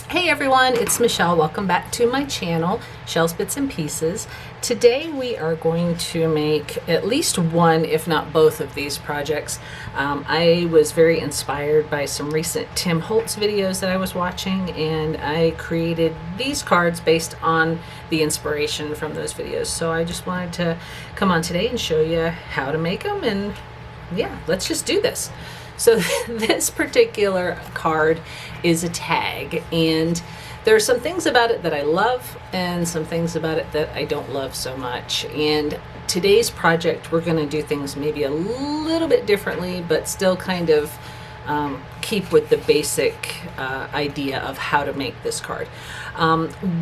Hey everyone, it's Michelle. Welcome back to my channel, Shells, Bits, and Pieces. Today we are going to make at least one, if not both, of these projects. I was very inspired by some recent Tim Holtz videos that I was watching, and I created these cards based on the inspiration from those videos. So I just wanted to come on today and show you how to make them, and yeah, let's just do this. So this particular card is a tag, and there are some things about it that I love and some things about it that I don't love so much. And today's project, we're going to do things maybe a little bit differently, but still kind of keep with the basic idea of how to make this card.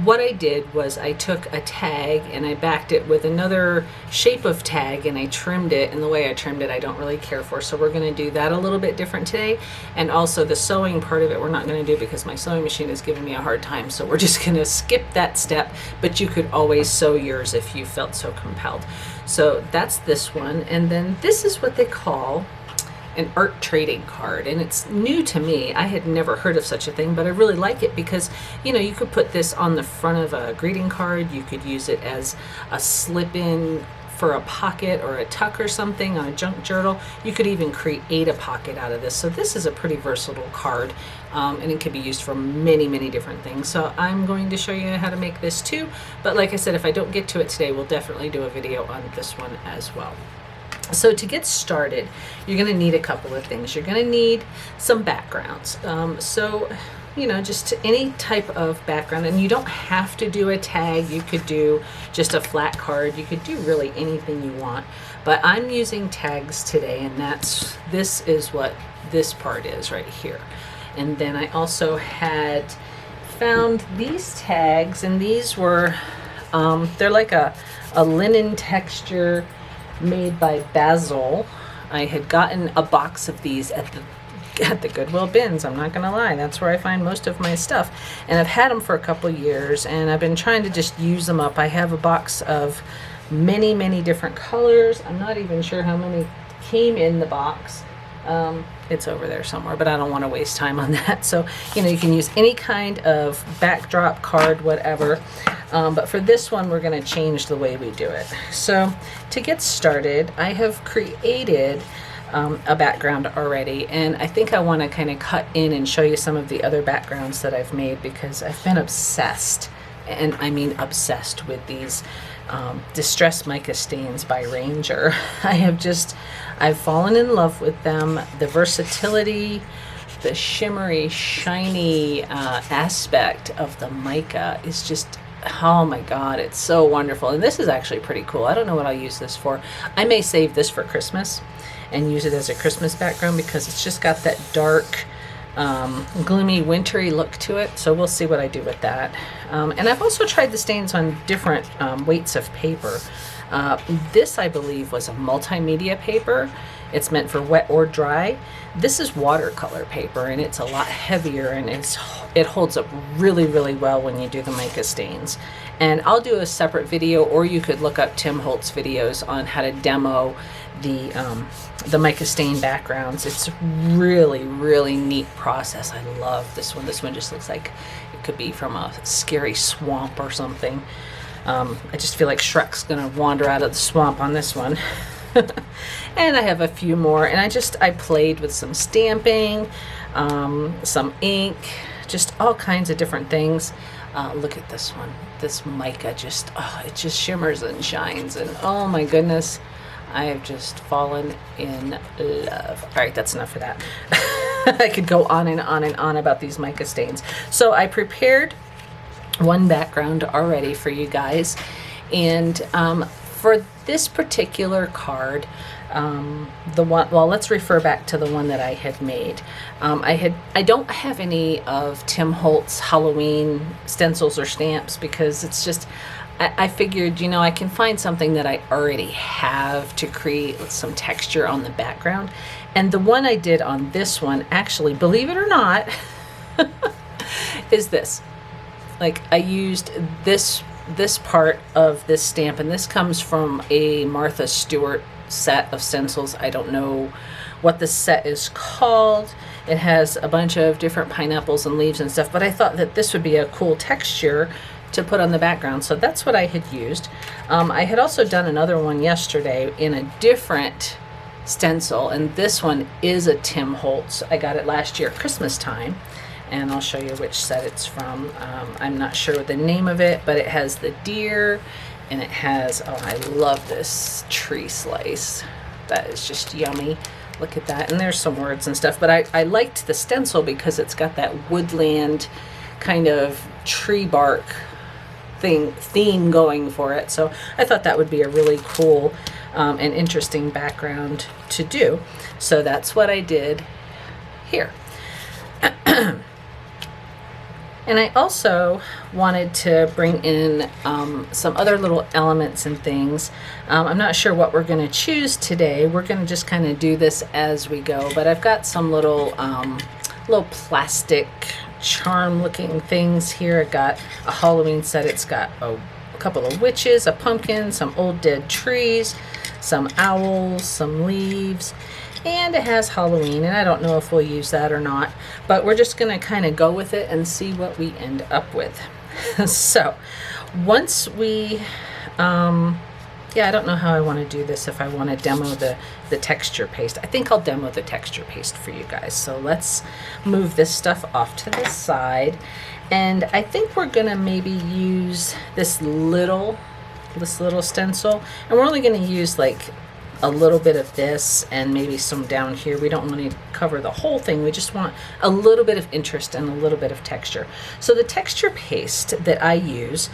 What I did was I took a tag and I backed it with another shape of tag and I trimmed it, and the way I trimmed it I don't really care for, so we're going to do that a little bit different today. And also the sewing part of it we're not going to do because my sewing machine is giving me a hard time, so we're just going to skip that step, but you could always sew yours if you felt so compelled. So that's this one, and then this is what they call an art trading card, and it's new to me. I had never heard of such a thing, but I really like it because, you know, you could put this on the front of a greeting card. You could use it as a slip-in for a pocket or a tuck or something on a junk journal. You could even create a pocket out of this. So this is a pretty versatile card, and it can be used for many different things. So I'm going to show you how to make this too, but like I said, if I don't get to it today, we'll definitely do a video on this one as well. So to get started, you're going to need a couple of things. You're going to need some backgrounds. So, you know, just any type of background, and you don't have to do a tag. You could do just a flat card. You could do really anything you want, but I'm using tags today, and this is what this part is right here. And then I also had found these tags, and these were, they're like a linen texture made by Bazzill. I had gotten a box of these at the Goodwill bins. I'm not gonna lie, that's where I find most of my stuff, and I've had them for a couple years, and I've been trying to just use them up. I have a box of many different colors. I'm not even sure how many came in the box. It's over there somewhere, but I don't want to waste time on that. So, you know, you can use any kind of backdrop card, whatever. But for this one, we're going to change the way we do it. So to get started, I have created a background already, and I think I want to kind of cut in and show you some of the other backgrounds that I've made, because I've been obsessed, and I mean obsessed, with these Distress Mica Stains by Ranger. I've fallen in love with them. The versatility, the shimmery, shiny aspect of the mica is just, oh my god, it's so wonderful. And this is actually pretty cool. I don't know what I'll use this for. I may save this for Christmas and use it as a Christmas background, because it's just got that dark, gloomy, wintry look to it. So we'll see what I do with that. And I've also tried the stains on different weights of paper. This, I believe, was a multimedia paper. It's meant for wet or dry. This is watercolor paper, and it's a lot heavier, and it holds up really well when you do the mica stains. And I'll do a separate video, or you could look up Tim Holtz videos on how to demo the mica stain backgrounds. It's really neat process. I love this one. This one just looks like it could be from a scary swamp or something. I just feel like Shrek's gonna wander out of the swamp on this one. And I have a few more, and I played with some stamping, some ink, just all kinds of different things. Look at this one. This mica just, oh, it just shimmers and shines, and oh my goodness, I have just fallen in love. All right, that's enough for that. I could go on and on about these mica stains. So I prepared one background already for you guys, and for this particular card, let's refer back to the one that I had made. I don't have any of Tim Holtz Halloween stencils or stamps, because it's just, I figured, you know, I can find something that I already have to create some texture on the background. And the one I did on this one, actually, believe it or not, is this. Like, I used this part of this stamp, and this comes from a Martha Stewart set of stencils. I don't know what the set is called. It has a bunch of different pineapples and leaves and stuff, but I thought that this would be a cool texture to put on the background, so that's what I had used. I had also done another one yesterday in a different stencil, and this one is a Tim Holtz. I got it last year at Christmas time, and I'll show you which set it's from. I'm not sure the name of it, but it has the deer, and it has, oh, I love this tree slice. That is just yummy. Look at that, and there's some words and stuff, but I liked the stencil because it's got that woodland kind of tree bark theme going for it. So I thought that would be a really cool and interesting background to do. So that's what I did here. And I also wanted to bring in some other little elements and things. I'm not sure what we're going to choose today. We're going to just kind of do this as we go, but I've got some little plastic charm looking things here. I got a Halloween set. It's got a couple of witches, a pumpkin, some old dead trees, some owls, some leaves, and it has Halloween, and I don't know if we'll use that or not, but we're just going to kind of go with it and see what we end up with. So once we yeah, I don't know how I want to do this, if I want to demo the texture paste. I think I'll demo the texture paste for you guys. So let's move this stuff off to the side. And I think we're going to maybe use this little stencil. And we're only going to use like a little bit of this and maybe some down here. We don't want to cover the whole thing. We just want a little bit of interest and a little bit of texture. So the texture paste that I use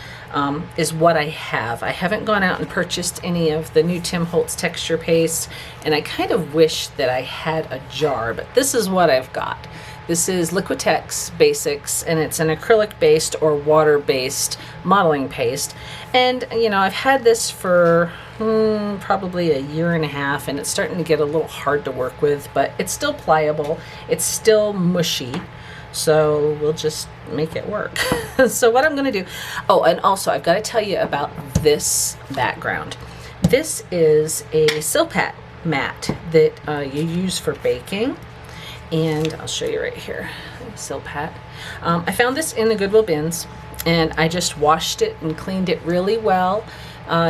is what I have. I haven't gone out and purchased any of the new Tim Holtz texture paste, and I kind of wish that I had a jar, but this is what I've got. This is Liquitex Basics, and it's an acrylic-based or water-based modeling paste. And, you know, I've had this for probably a year and a half, and it's starting to get a little hard to work with, but it's still pliable. It's still mushy, so we'll just make it work. So what I'm going to do, oh, and also I've got to tell you about this background. This is a Silpat mat that you use for baking. And I'll show you right here, Silpat. I found this in the Goodwill bins, and I just washed it and cleaned it really well,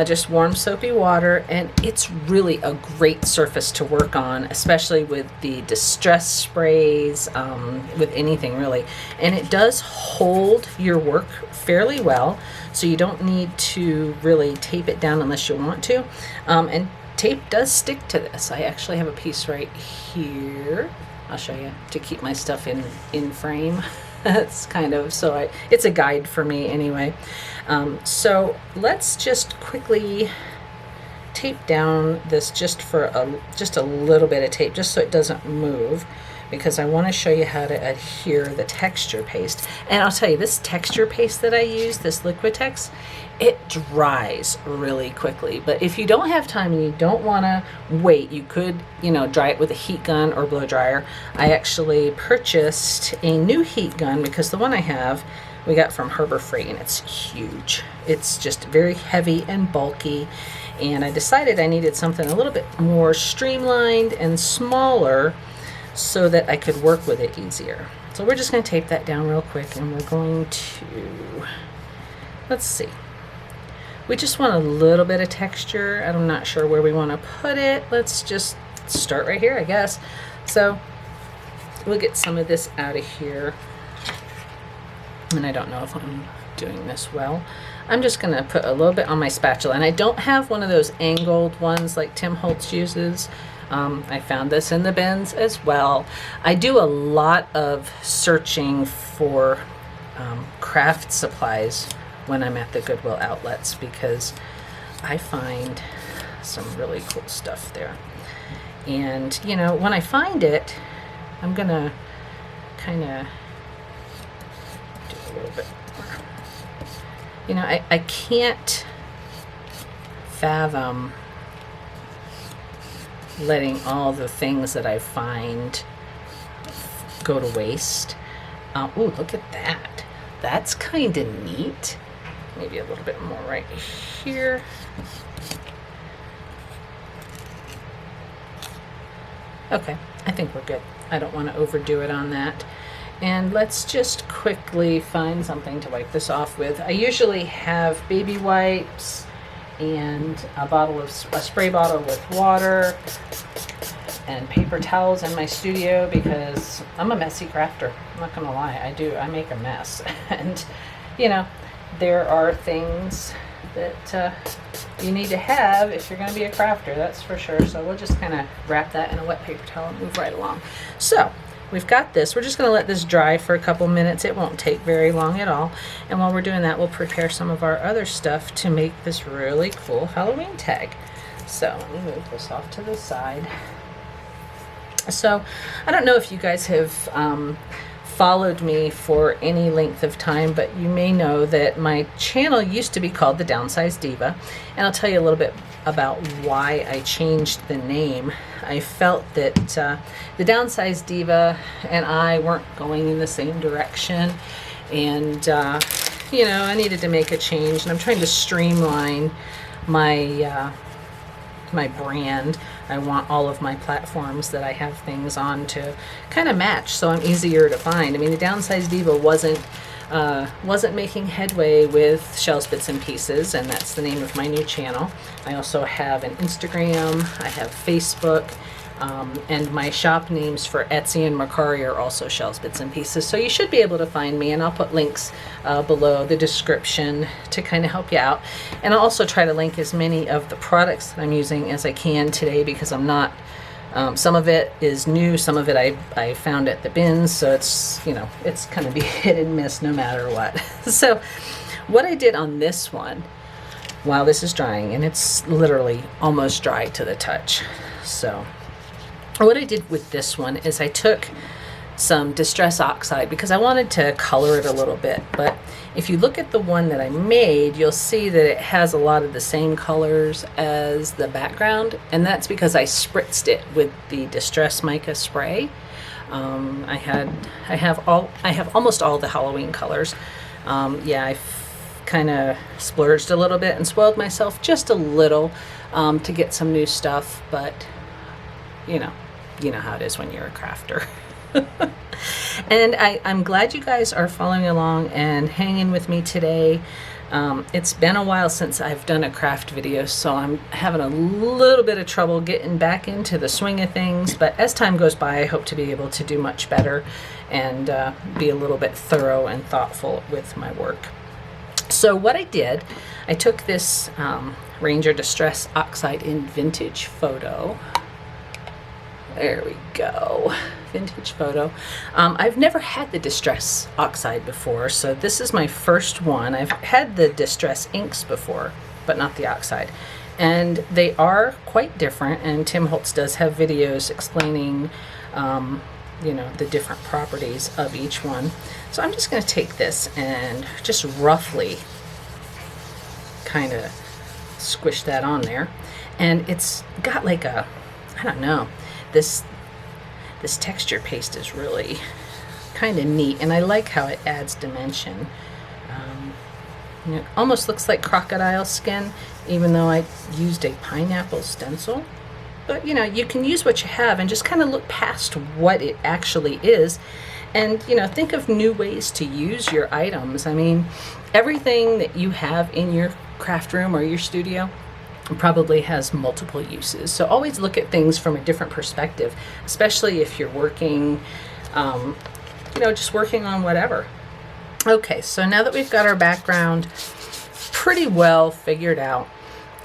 just warm soapy water, and it's really a great surface to work on, especially with the distress sprays, with anything really. And it does hold your work fairly well, so you don't need to really tape it down unless you want to. And tape does stick to this. I actually have a piece right here. I'll show you to keep my stuff in frame. It's kind of, so it's a guide for me anyway. So let's just quickly tape down this just for just a little bit of tape, just so it doesn't move, because I want to show you how to adhere the texture paste. And I'll tell you, this texture paste that I use, this Liquitex, it dries really quickly. But if you don't have time and you don't want to wait, you could, you know, dry it with a heat gun or blow dryer. I actually purchased a new heat gun because the one I have we got from Harbor Freight, and it's huge. It's just very heavy and bulky, and I decided I needed something a little bit more streamlined and smaller so that I could work with it easier. So we're just going to tape that down real quick, and we're going to, let's see. We just want a little bit of texture. I'm not sure where we want to put it. Let's just start right here, I guess. So we'll get some of this out of here. And I don't know if I'm doing this well. I'm just going to put a little bit on my spatula. And I don't have one of those angled ones like Tim Holtz uses. I found this in the bins as well. I do a lot of searching for craft supplies when I'm at the Goodwill outlets, because I find some really cool stuff there. And, you know, when I find it, I'm gonna kind of do a little bit more. You know, I can't fathom letting all the things that I find go to waste. Ooh, look at that. That's kind of neat. Maybe a little bit more right here. Okay, I think we're good. I don't want to overdo it on that. And let's just quickly find something to wipe this off with. I usually have baby wipes and a spray bottle with water and paper towels in my studio because I'm a messy crafter. I'm not gonna lie, I make a mess. And you know, there are things that you need to have if you're gonna be a crafter, that's for sure. So we'll just kind of wrap that in a wet paper towel and move right along. So we've got this. We're just going to let this dry for a couple minutes. It won't take very long at all. And while we're doing that, we'll prepare some of our other stuff to make this really cool Halloween tag. So let me move this off to the side. So I don't know if you guys have followed me for any length of time, but you may know that my channel used to be called The Downsized Diva, and I'll tell you a little bit about why I changed the name. I felt that The Downsized Diva and I weren't going in the same direction, and you know, I needed to make a change, and I'm trying to streamline my my brand. I want all of my platforms that I have things on to kind of match, so I'm easier to find. I mean, The Downsized Diva wasn't making headway with Shells, Bits, and Pieces, and that's the name of my new channel. I also have an Instagram, I have Facebook, and my shop names for Etsy and Mercari are also Shells, Bits, and Pieces. So you should be able to find me, and I'll put links below the description to kind of help you out. And I'll also try to link as many of the products that I'm using as I can today, because I'm not, some of it is new, some of it I found at the bins, so it's, you know, it's kind of be hit and miss no matter what. So what I did on this one, while this is drying, and it's literally almost dry to the touch, so what I did with this one is I took some Distress Oxide because I wanted to color it a little bit, but if you look at the one that I made, you'll see that it has a lot of the same colors as the background, and that's because I spritzed it with the Distress Mica spray. I have almost all the Halloween colors. Yeah, I kind of splurged a little bit and spoiled myself just a little to get some new stuff, but you know how it is when you're a crafter. And I'm glad you guys are following along and hanging with me today. It's been a while since I've done a craft video, so I'm having a little bit of trouble getting back into the swing of things, but as time goes by, I hope to be able to do much better and be a little bit thorough and thoughtful with my work. So what I did, I took this Ranger Distress Oxide in Vintage Photo. There we go, Vintage Photo. I've never had the Distress Oxide before, so this is my first one. I've had the Distress inks before, but not the Oxide. And they are quite different, and Tim Holtz does have videos explaining you know, the different properties of each one. So I'm just going to take this and just roughly kind of squish that on there. And it's got like a, I don't know, this texture paste is really kind of neat, and I like how it adds dimension. It almost looks like crocodile skin, even though I used a pineapple stencil. But you know, you can use what you have and just kind of look past what it actually is, and you know, think of new ways to use your items. I mean, everything that you have in your craft room or your studio probably has multiple uses, so always look at things from a different perspective, especially if you're working you know, just working on whatever. Okay, so now that we've got our background pretty well figured out,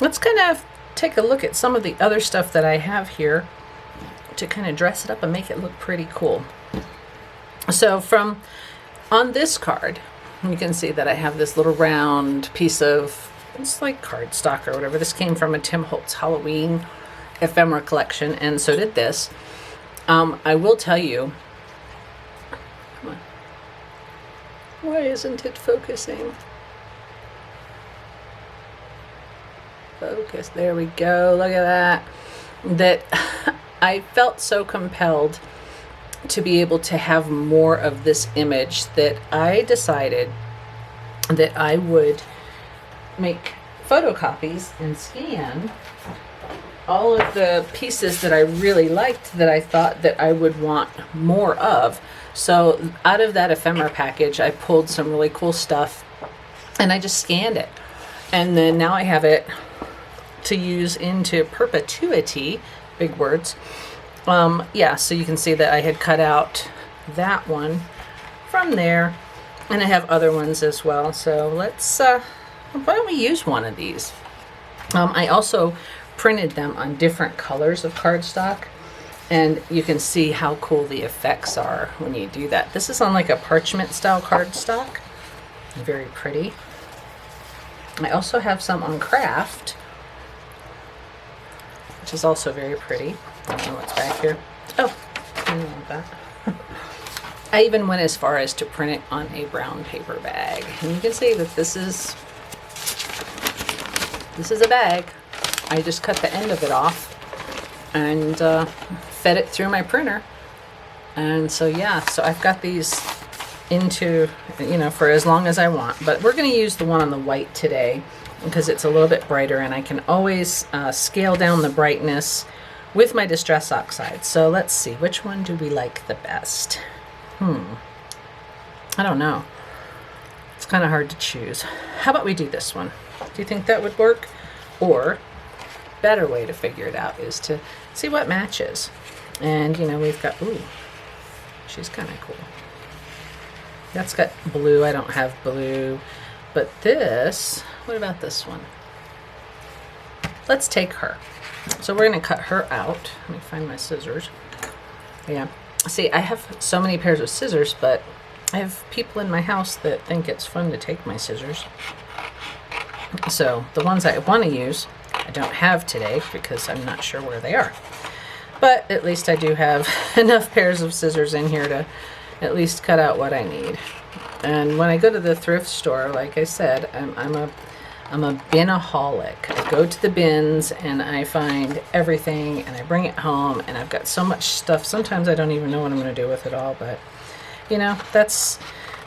let's kind of take a look at some of the other stuff that I have here to kind of dress it up and make it look pretty cool. So from on this card, you can see that I have this little round piece of, it's like cardstock or whatever. This came from a Tim Holtz Halloween ephemera collection, and so did this. I will tell you, come on, why isn't it focusing? Focus, there we go, look at that. That I felt so compelled to be able to have more of this image that I decided that I would make photocopies and scan all of the pieces that I really liked that I thought that I would want more of. So out of that ephemera package, I pulled some really cool stuff and I just scanned it. And then now I have it to use into perpetuity, big words. Yeah, so you can see that I had cut out that one from there, and I have other ones as well. So let's, why don't we use one of these? I also printed them on different colors of cardstock, and you can see how cool the effects are when you do that. This is on like a parchment style cardstock. Very pretty. I also have some on craft, which is also very pretty. I don't know what's back here. Oh, I don't want that. I even went as far as to print it on a brown paper bag. And you can see that this is a bag. I just cut the end of it off and fed it through my printer. And so yeah, so I've got these into, you know, for as long as I want. But we're going to use the one on the white today because it's a little bit brighter, and I can always scale down the brightness with my Distress Oxide. So let's see, which one do we like the best? I don't know. It's kind of hard to choose. How about we do this one? Do you think that would work? Or better way to figure it out is to see what matches. And you know, we've got, ooh, she's kind of cool. That's got blue. I don't have blue. But this, what about this one? Let's take her. So we're going to cut her out. Let me find my scissors. Yeah. See, I have so many pairs of scissors, but I have people in my house that think it's fun to take my scissors. So the ones I want to use, I don't have today because I'm not sure where they are. But at least I do have enough pairs of scissors in here to at least cut out what I need. And when I go to the thrift store, like I said, I'm a binaholic. I go to the bins and I find everything and I bring it home, and I've got so much stuff. Sometimes I don't even know what I'm going to do with it all, but you know, that's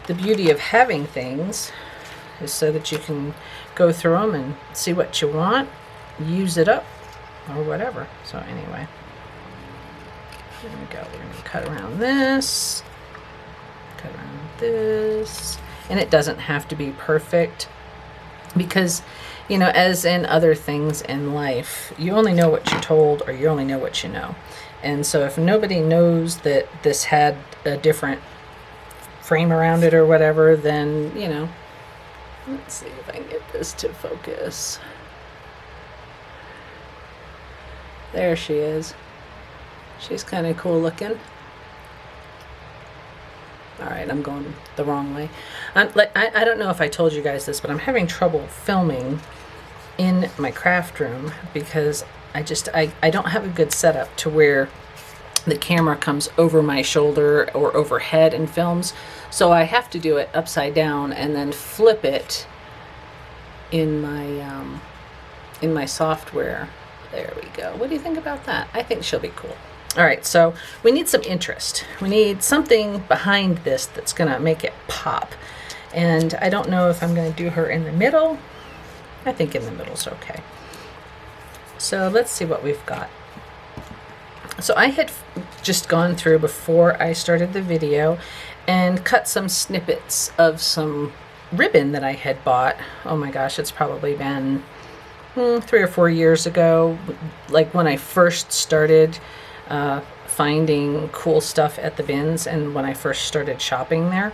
the beauty of having things, is so that you can go through them and see what you want, use it up, or whatever. So anyway, there we go. We're going to cut around this, cut around this, and it doesn't have to be perfect. Because, you know, as in other things in life, you only know what you're told, or you only know what you know. And so if nobody knows that this had a different frame around it or whatever, then, you know, let's see if I can get this to focus. There she is. She's kind of cool looking. All right, I'm going the wrong way. I don't know if I told you guys this, but I'm having trouble filming in my craft room because I don't have a good setup to where the camera comes over my shoulder or overhead and films. So I have to do it upside down and then flip it in my software. There we go. What do you think about that? I think she'll be cool. All right, so we need some interest. We need something behind this that's gonna make it pop. And I don't know if I'm gonna do her in the middle. I think in the middle's okay. So let's see what we've got. So I had just gone through before I started the video and cut some snippets of some ribbon that I had bought. Oh my gosh, it's probably been 3 or 4 years ago, like when I first started finding cool stuff at the bins and when I first started shopping there.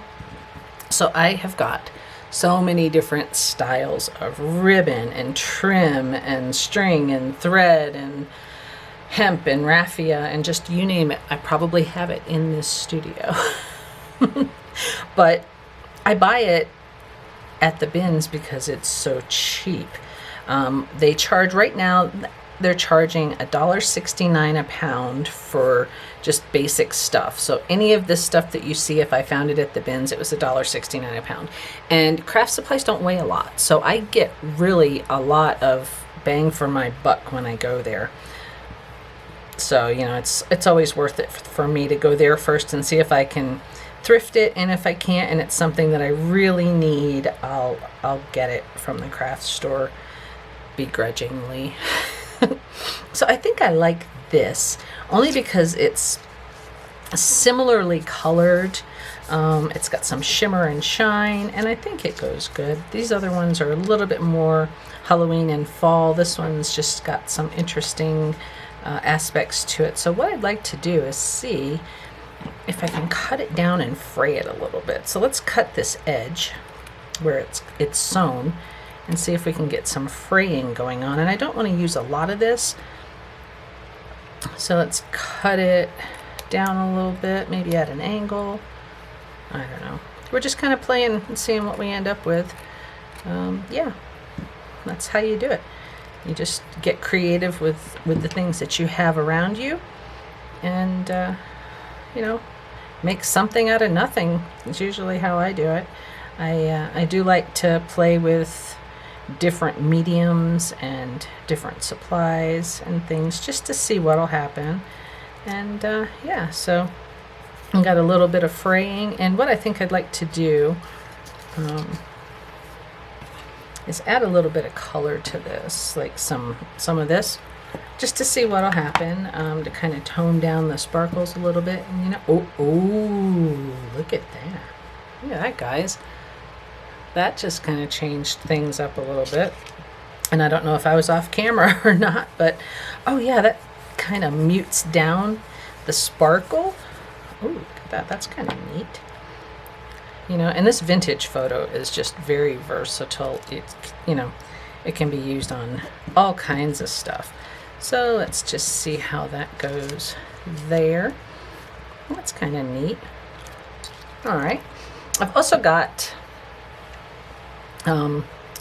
So I have got so many different styles of ribbon and trim and string and thread and hemp and raffia and just you name it. I probably have it in this studio. But I buy it at the bins because it's so cheap. They charge right now, they're charging $1.69 a pound for just basic stuff. So any of this stuff that you see, if I found it at the bins, it was $1.69 a pound. And craft supplies don't weigh a lot. So I get really a lot of bang for my buck when I go there. So, you know, it's always worth it for me to go there first and see if I can thrift it. And if I can't, and it's something that I really need, I'll get it from the craft store begrudgingly. So I think I like this only because it's similarly colored. It's got some shimmer and shine, and I think it goes good. These other ones are a little bit more Halloween and fall. This one's just got some interesting aspects to it. So what I'd like to do is see if I can cut it down and fray it a little bit. So let's cut this edge where it's sewn and see if we can get some fraying going on. And I don't want to use a lot of this, so let's cut it down a little bit, maybe at an angle. I don't know. We're just kind of playing and seeing what we end up with. Yeah, that's how you do it. You just get creative with the things that you have around you, and you know, make something out of nothing. It's usually how I do it. I do like to play with different mediums and different supplies and things just to see what'll happen. And yeah, so I got a little bit of fraying, and what I think I'd like to do is add a little bit of color to this, like some of this, just to see what'll happen, to kind of tone down the sparkles a little bit. And you know, oh, look at that! Look at that, guys. That just kind of changed things up a little bit. And I don't know if I was off camera or not, but oh yeah, that kind of mutes down the sparkle. Oh, look at that. That's kind of neat. You know, and this vintage photo is just very versatile. It's, you know, it can be used on all kinds of stuff. So let's just see how that goes there. That's kind of neat. All right. I've also got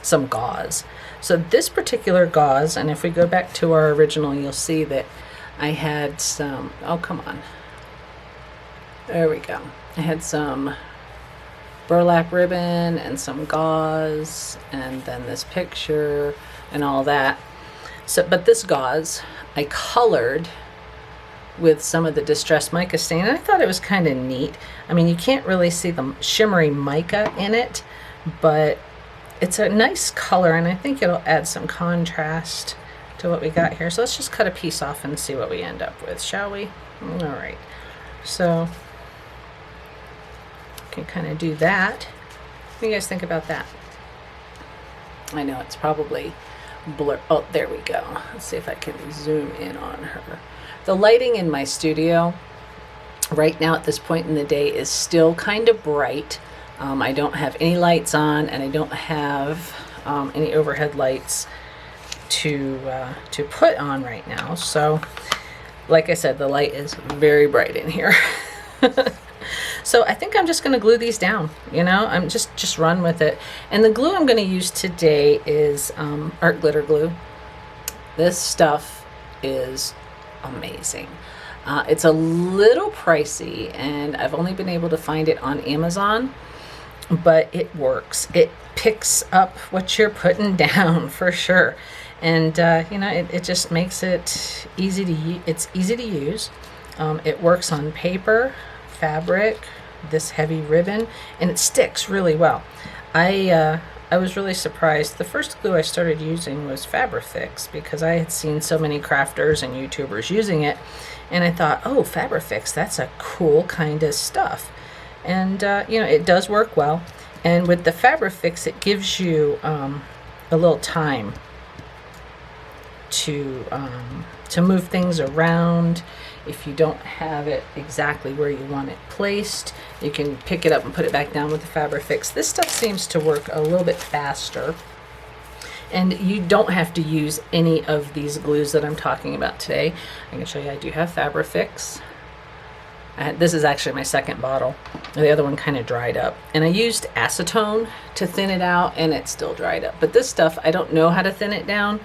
some gauze. So this particular gauze, and if we go back to our original, you'll see that I had some, oh, come on. There we go. I had some burlap ribbon and some gauze, and then this picture and all that. So, but this gauze I colored with some of the Distress Mica Stain, and I thought it was kind of neat. I mean, you can't really see the shimmery mica in it, but it's a nice color, and I think it'll add some contrast to what we got here. So let's just cut a piece off and see what we end up with, shall we? All right. So can kind of do that. What do you guys think about that? I know it's probably blur. Oh, there we go. Let's see if I can zoom in on her. The lighting in my studio right now at this point in the day is still kind of bright. I don't have any lights on, and I don't have any overhead lights to put on right now. So like I said, the light is very bright in here. So I think I'm just going to glue these down, you know, I'm just run with it. And the glue I'm going to use today is art glitter glue. This stuff is amazing. It's a little pricey, and I've only been able to find it on Amazon, but it works. It picks up what you're putting down for sure. And you know, it just makes it easy to use. It's easy to use. It works on paper, fabric, this heavy ribbon, and it sticks really well. I was really surprised. The first glue I started using was Fabri-fix, because I had seen so many crafters and YouTubers using it, and I thought, oh, Fabri-fix, that's a cool kind of stuff. And you know, it does work well. And with the Fabri-fix, it gives you a little time to move things around. If you don't have it exactly where you want it placed, you can pick it up and put it back down with the Fabri-fix. This stuff seems to work a little bit faster, and you don't have to use any of these glues that I'm talking about today. I can show you I do have Fabri-fix. This is actually my second bottle. The other one kind of dried up, and I used acetone to thin it out, and it still dried up. But this stuff, I don't know how to thin it down.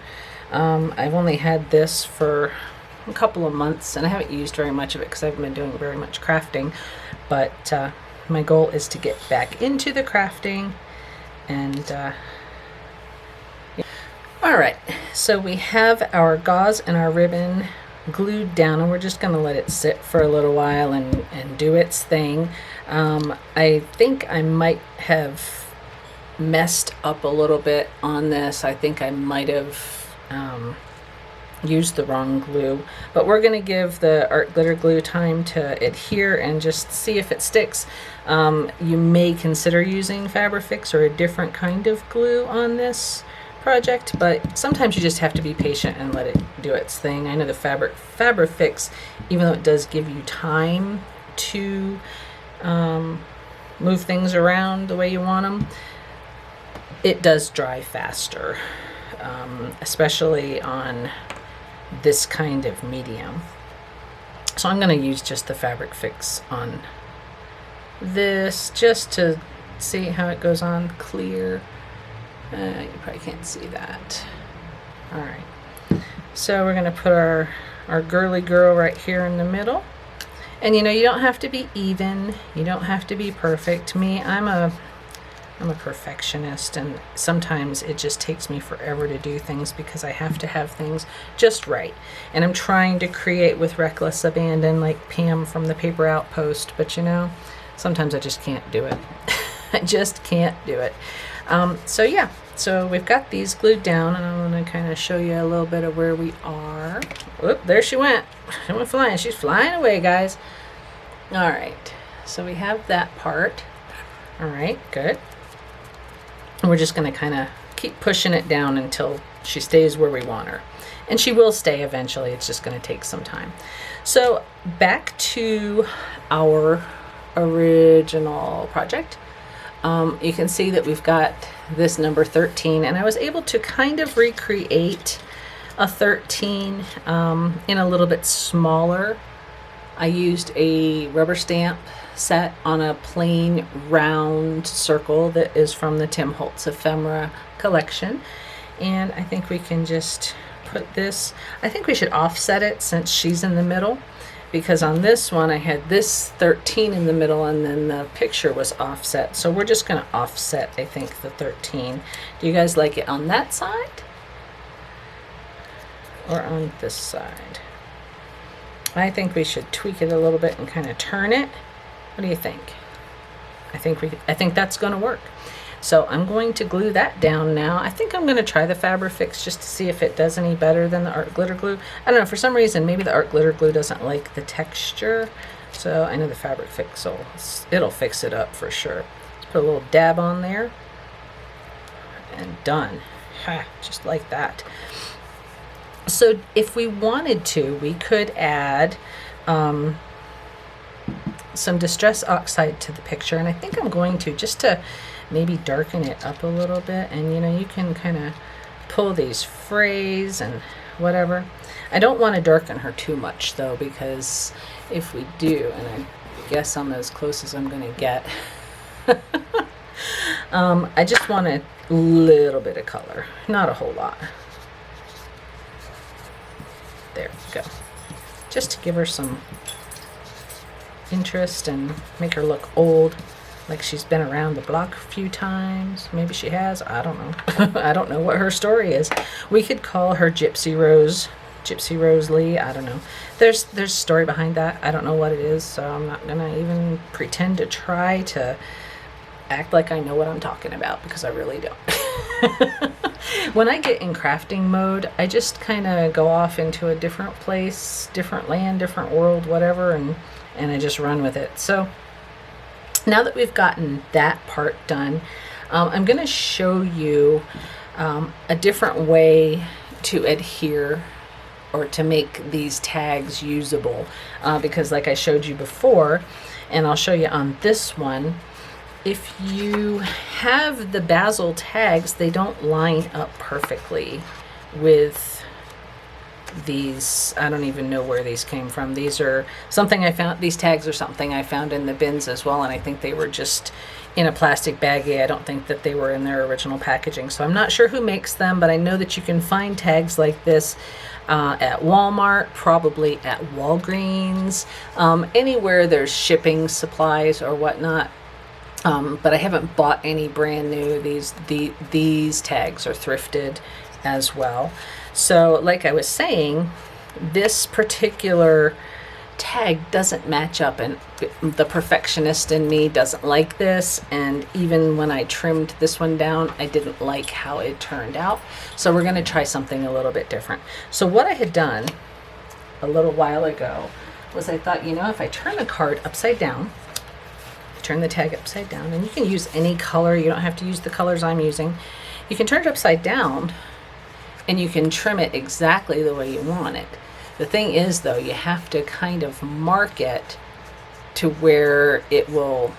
I've only had this for a couple of months, and I haven't used very much of it because I haven't been doing very much crafting, but my goal is to get back into the crafting. And yeah. All right, so we have our gauze and our ribbon glued down, and we're just going to let it sit for a little while and do its thing. I think I might have messed up a little bit on this. I think I might have used the wrong glue. But we're going to give the art glitter glue time to adhere and just see if it sticks. You may consider using Fabri-fix or a different kind of glue on this project, but sometimes you just have to be patient and let it do its thing. I know the Fabri-fix, even though it does give you time to move things around the way you want them, it does dry faster, especially on this kind of medium. So I'm going to use just the Fabri-fix on this just to see how it goes on clear. You probably can't see that. All right, so we're going to put our girly girl right here in the middle. And you know, you don't have to be even, you don't have to be perfect. Me, I'm a perfectionist, and sometimes it just takes me forever to do things because I have to have things just right. And I'm trying to create with reckless abandon like Pam from the Paper Outpost, but you know, sometimes I just can't do it. I just can't do it. So yeah, so we've got these glued down, and I'm going to kind of show you a little bit of where we are. Whoop, there she went. She went flying. She's flying away, guys. All right, so we have that part. All right, good. And we're just going to kind of keep pushing it down until she stays where we want her. And she will stay eventually. It's just going to take some time. So back to our original project. You can see that we've got this number 13, and I was able to kind of recreate a 13 in a little bit smaller. I used a rubber stamp set on a plain round circle that is from the Tim Holtz ephemera collection, and I think we can just put this, I think we should offset it since she's in the middle, because on this one I had this 13 in the middle and then the picture was offset. So we're just going to offset, I think, the 13. Do you guys like it on that side or on this side? I think we should tweak it a little bit and kind of turn it. What do you think? I think that's going to work. So I'm going to glue that down now. I think I'm going to try the Fabri-fix just to see if it does any better than the art glitter glue. I don't know, for some reason maybe the art glitter glue doesn't like the texture. So I know the Fabri-fix it'll fix it up for sure. Let's put a little dab on there. And done. Ha, just like that. So if we wanted to, we could add some Distress Oxide to the picture, and I think I'm going to, just to maybe darken it up a little bit. And you know, you can kind of pull these frays and whatever. I don't want to darken her too much though, because if we do, and I guess I'm as close as I'm going to get, I just want a little bit of color, not a whole lot. There we go. Just to give her some interest and make her look old, like she's been around the block a few times. Maybe she has. I don't know. I don't know what her story is. We could call her Gypsy Rose Lee. I don't know. There's a story behind that. I don't know what it is, so I'm not gonna even pretend to try to act like I know what I'm talking about, because I really don't. When I get in crafting mode, I just kind of go off into a different place, different land, different world, whatever, and I just run with it. So now that we've gotten that part done, I'm going to show you a different way to adhere or to make these tags usable, because like I showed you before, and I'll show you on this one, if you have the Bazzill tags, they don't line up perfectly with these. I don't even know where these came from. These are something I found. These tags are something I found in the bins as well, and I think they were just in a plastic baggie. I don't think that they were in their original packaging, so I'm not sure who makes them, but I know that you can find tags like this at Walmart, probably at Walgreens, anywhere there's shipping supplies or whatnot. But I haven't bought any brand new. These tags are thrifted as well. So like I was saying, this particular tag doesn't match up, and the perfectionist in me doesn't like this. And even when I trimmed this one down, I didn't like how it turned out. So we're going to try something a little bit different. So what I had done a little while ago was I thought, you know, if I turn the card upside down, turn the tag upside down, and you can use any color, you don't have to use the colors I'm using. You can turn it upside down and you can trim it exactly the way you want it. The thing is, though, you have to kind of mark it to where it will,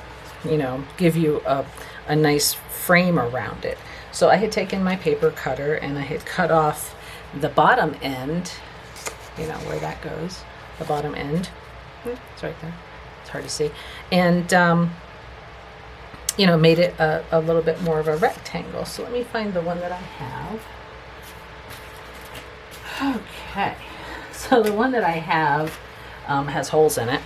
you know, give you a nice frame around it. So I had taken my paper cutter and I had cut off the bottom end, you know, where that goes, the bottom end. It's right there. It's hard to see. And, you know, made it a little bit more of a rectangle. So let me find the one that I have. Okay. So the one that I have has holes in it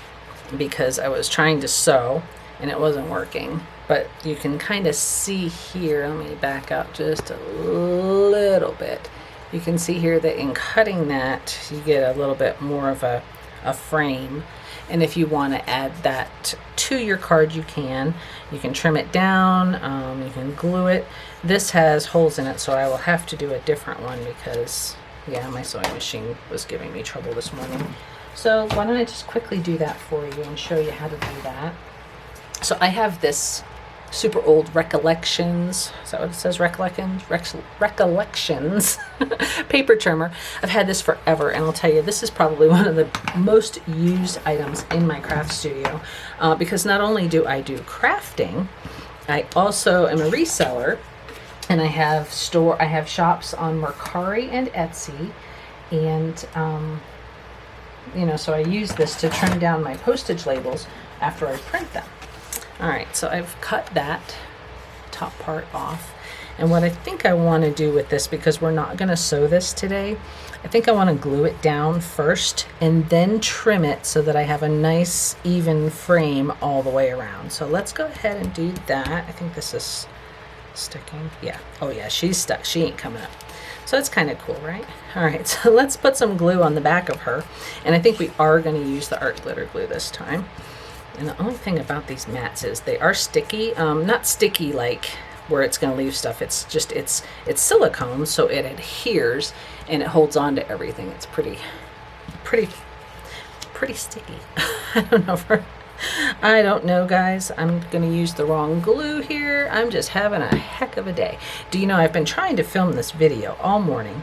because I was trying to sew and it wasn't working. But you can kind of see here, let me back up just a little bit. You can see here that in cutting that, you get a little bit more of a frame. And if you want to add that to your card, you can. You can trim it down, you can glue it. This has holes in it, so I will have to do a different one because, yeah, my sewing machine was giving me trouble this morning. So why don't I just quickly do that for you and show you how to do that. So I have this super old Recollections, is that what it says, Recollections? Recollections paper trimmer. I've had this forever, and I'll tell you, this is probably one of the most used items in my craft studio because not only do I do crafting, I also am a reseller, and I have shops on Mercari and Etsy, and you know, so I use this to trim down my postage labels after I print them. All right, so I've cut that top part off. And what I think I want to do with this, because we're not going to sew this today, I think I want to glue it down first and then trim it so that I have a nice even frame all the way around. So let's go ahead and do that. I think this is sticking. Yeah. Oh yeah, she's stuck. She ain't coming up. So it's kind of cool, right? All right, so let's put some glue on the back of her. And I think we are going to use the art glitter glue this time. And the only thing about these mats is they are sticky. Not sticky like where it's going to leave stuff. It's just, it's silicone, so it adheres and it holds on to everything. It's pretty sticky. I don't know, guys. I'm going to use the wrong glue here. I'm just having a heck of a day. Do you know, I've been trying to film this video all morning,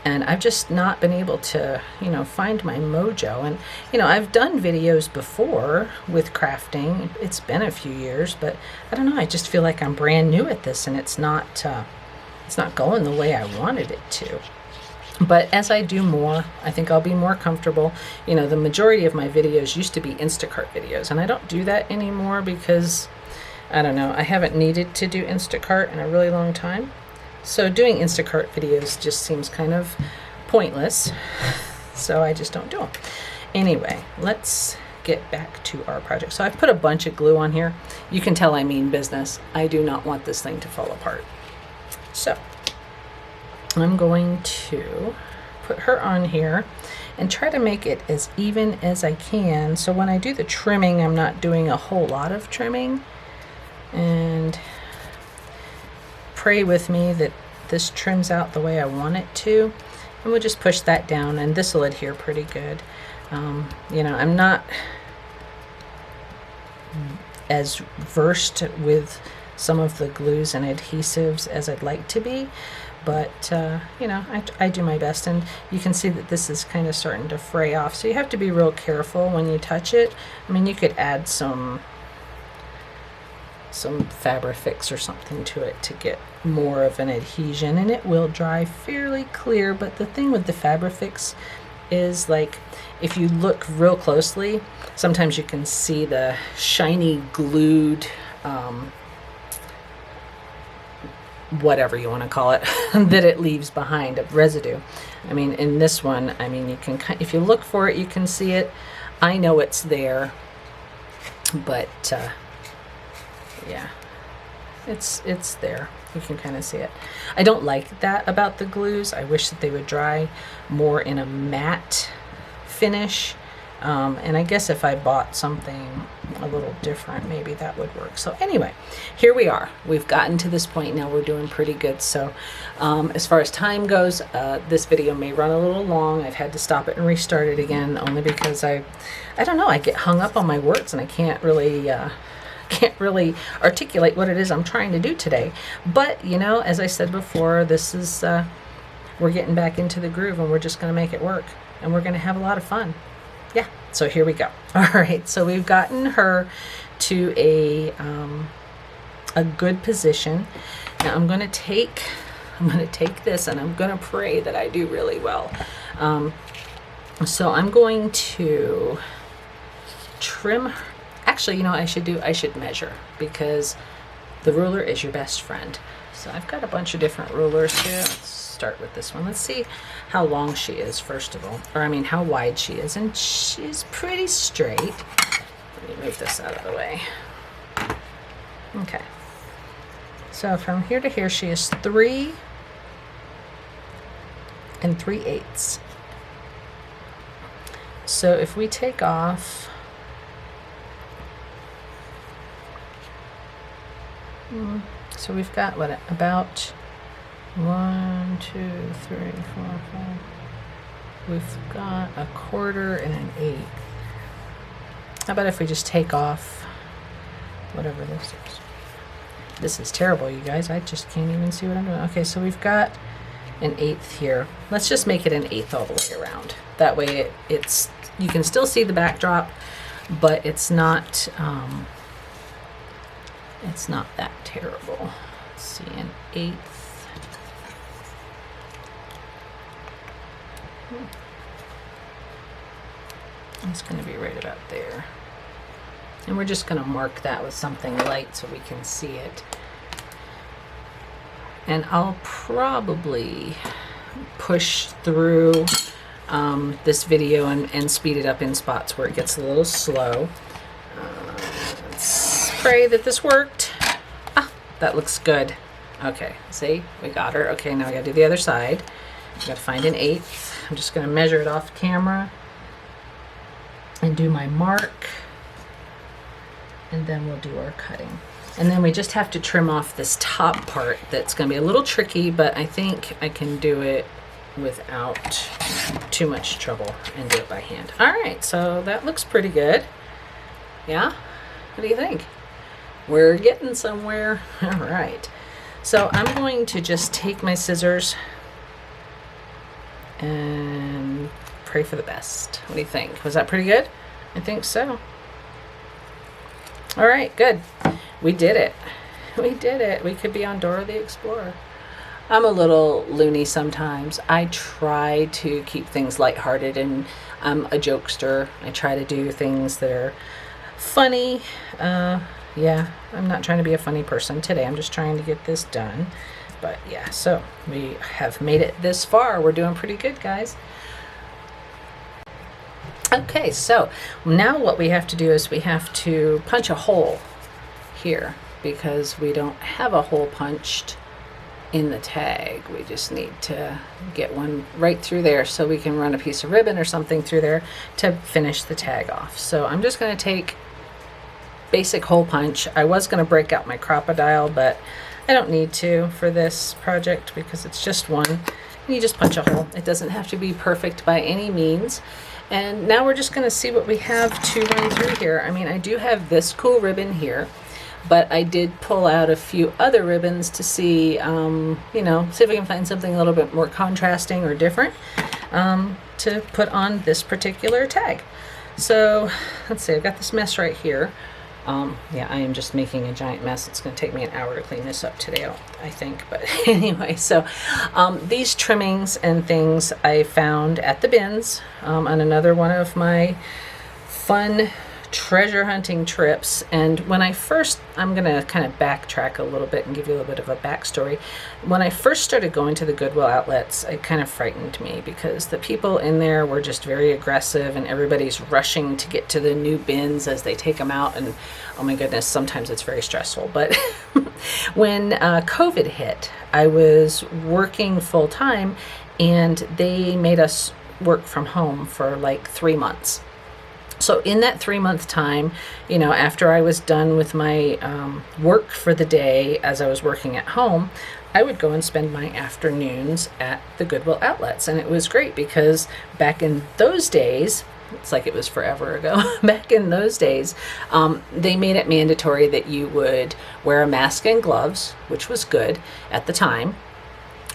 and I've just not been able to, you know, find my mojo. And, you know, I've done videos before with crafting. It's been a few years, but I don't know. I just feel like I'm brand new at this, and it's not going the way I wanted it to. But as I do more, I think I'll be more comfortable. You know, the majority of my videos used to be Instacart videos, and I don't do that anymore because, I don't know, I haven't needed to do Instacart in a really long time. So doing Instacart videos just seems kind of pointless, so I just don't do them. Anyway, let's get back to our project. So I've put a bunch of glue on here. You can tell I mean business. I do not want this thing to fall apart. So I'm going to put her on here and try to make it as even as I can. So when I do the trimming, I'm not doing a whole lot of trimming. And pray with me that this trims out the way I want it to, and we'll just push that down, and this will adhere pretty good. You know, I'm not as versed with some of the glues and adhesives as I'd like to be, but you know, I do my best. And you can see that this is kind of starting to fray off, so you have to be real careful when you touch it. I mean, you could add some Fabri-fix or something to it to get more of an adhesion, and it will dry fairly clear. But the thing with the Fabri-fix is, like, if you look real closely, sometimes you can see the shiny glued whatever you want to call it that it leaves behind, of residue. I mean, in this one, I mean, you can, if you look for it, you can see it. I know it's there, but yeah, it's there. You can kind of see it. I don't like that about the glues. I wish that they would dry more in a matte finish And I guess if I bought something a little different, maybe that would work. So anyway, here we are. We've gotten to this point now. We're doing pretty good. So as far as time goes, this video may run a little long. I've had to stop it and restart it again, only because I don't know, I get hung up on my words and I can't really articulate what it is I'm trying to do today. But you know, as I said before, this is we're getting back into the groove, and we're just going to make it work, and we're going to have a lot of fun. Yeah, so here we go. All right, so we've gotten her to a good position. Now I'm going to take this, and I'm going to pray that I do really well. So I'm going to trim. Actually, you know what I should measure, because the ruler is your best friend. So I've got a bunch of different rulers here. Let's start with this one. Let's see how long she is, first of all, or I mean how wide she is, and she's pretty straight. Let me move this out of the way. Okay, so from here to here she is 3 3/8. So if we take off so we've got what, about 1, 2, 3, 4, 5. We've got 1/4 and 1/8. How about if we just take off whatever this is? This is terrible, you guys. I just can't even see what I'm doing. Okay, so we've got 1/8 here. Let's just make it 1/8 all the way around. That way it's you can still see the backdrop, but it's not that terrible. Let's see, 1/8. It's going to be right about there. And we're just going to mark that with something light so we can see it. And I'll probably push through this video and speed it up in spots where it gets a little slow. Let's pray that this worked. Ah, that looks good. Okay, see, we got her. Okay, now I gotta do the other side. I gotta find 1/8. I'm just gonna measure it off camera and do my mark, and then we'll do our cutting. And then we just have to trim off this top part. That's gonna be a little tricky, but I think I can do it without too much trouble and do it by hand. All right, so that looks pretty good. Yeah, what do you think? We're getting somewhere. All right, so I'm going to just take my scissors and pray for the best. What do you think? Was that pretty good? I think so. All right, good. We did it. We did it. We could be on Dora the Explorer. I'm a little loony sometimes. I try to keep things lighthearted, and I'm a jokester. I try to do things that are funny. Yeah, I'm not trying to be a funny person today. I'm just trying to get this done. But yeah, so we have made it this far. We're doing pretty good, guys. Okay, so now what we have to do is we have to punch a hole here, because we don't have a hole punched in the tag. We just need to get one right through there so we can run a piece of ribbon or something through there to finish the tag off. So I'm just going to take basic hole punch. I was going to break out my crocodile, but I don't need to for this project because it's just one. And you just punch a hole. It doesn't have to be perfect by any means. And now we're just going to see what we have to run through here. I mean, I do have this cool ribbon here, but I did pull out a few other ribbons to see, you know, see if we can find something a little bit more contrasting or different to put on this particular tag. So let's see, I've got this mess right here. Yeah, I am just making a giant mess. It's going to take me an hour to clean this up today, I think. But anyway, so these trimmings and things I found at the bins on another one of my fun treasure hunting trips. And when I first, I'm going to kind of backtrack a little bit and give you a little bit of a backstory. When I first started going to the Goodwill outlets, it kind of frightened me because the people in there were just very aggressive and everybody's rushing to get to the new bins as they take them out. And oh my goodness, sometimes it's very stressful. But when COVID hit, I was working full time and they made us work from home for like 3 months. So in that 3-month time, you know, after I was done with my work for the day, as I was working at home, I would go and spend my afternoons at the Goodwill outlets. And it was great because back in those days, it's like it was forever ago, back in those days, they made it mandatory that you would wear a mask and gloves, which was good at the time,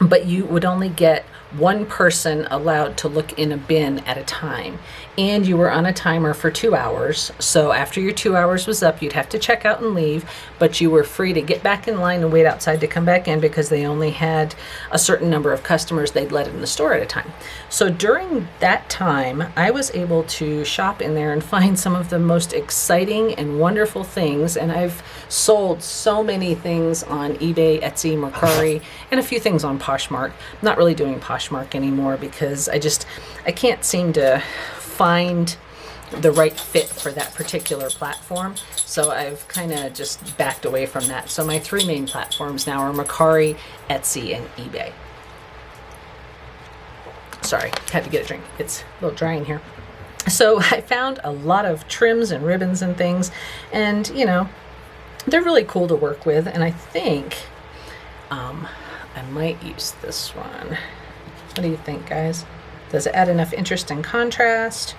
but you would only get one person allowed to look in a bin at a time, and you were on a timer for 2 hours. So after your 2 hours was up, you'd have to check out and leave, but you were free to get back in line and wait outside to come back in because they only had a certain number of customers they'd let in the store at a time. So during that time, I was able to shop in there and find some of the most exciting and wonderful things, and I've sold so many things on eBay, Etsy, Mercari, and a few things on Poshmark. I'm not really doing Poshmark anymore because I can't seem to find the right fit for that particular platform, so I've kind of just backed away from that. So my 3 main platforms now are Mercari, Etsy, and eBay. Sorry, had to get a drink. It's a little dry in here. So I found a lot of trims and ribbons and things, and you know, they're really cool to work with, and I think I might use this one. What do you think, guys? Does it add enough interest and contrast,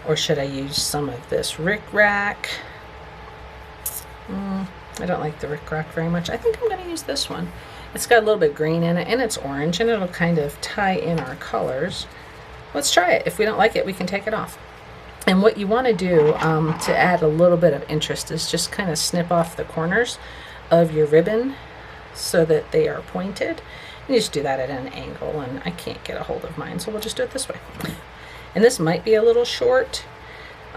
or should I use some of this rickrack? I don't like the rickrack very much. I think I'm going to use this one. It's got a little bit of green in it, and it's orange, and it'll kind of tie in our colors. Let's try it. If we don't like it, we can take it off. And what you want to do to add a little bit of interest is just kind of snip off the corners of your ribbon so that they are pointed. You just do that at an angle, and I can't get a hold of mine, so we'll just do it this way. And this might be a little short.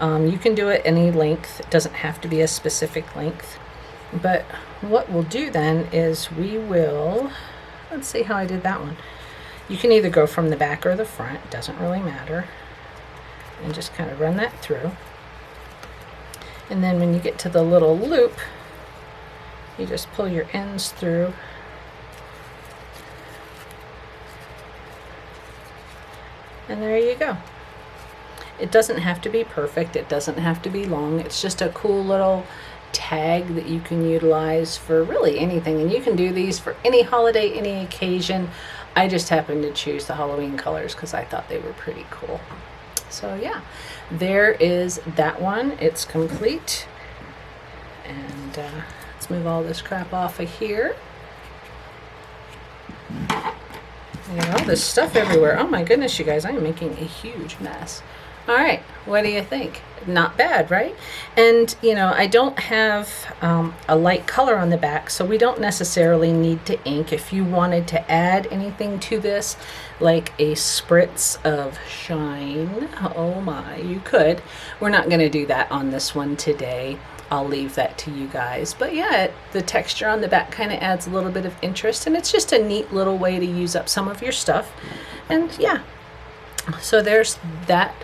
You can do it any length. It doesn't have to be a specific length. But what we'll do then is we will, let's see how I did that one. You can either go from the back or the front, it doesn't really matter. And just kind of run that through. And then when you get to the little loop, you just pull your ends through. And there you go. It doesn't have to be perfect. It doesn't have to be long. It's just a cool little tag that you can utilize for really anything. And you can do these for any holiday, any occasion. I just happened to choose the Halloween colors because I thought they were pretty cool. So yeah, there is that one. It's complete. And let's move all this crap off of here. You know, there's stuff everywhere. Oh my goodness, you guys, I'm making a huge mess. All right, what do you think? Not bad, right? And, you know, I don't have a light color on the back, so we don't necessarily need to ink. If you wanted to add anything to this, like a spritz of shine, oh my, you could. We're not going to do that on this one today. I'll leave that to you guys. But yeah, the texture on the back kind of adds a little bit of interest, and it's just a neat little way to use up some of your stuff. And yeah, so there's that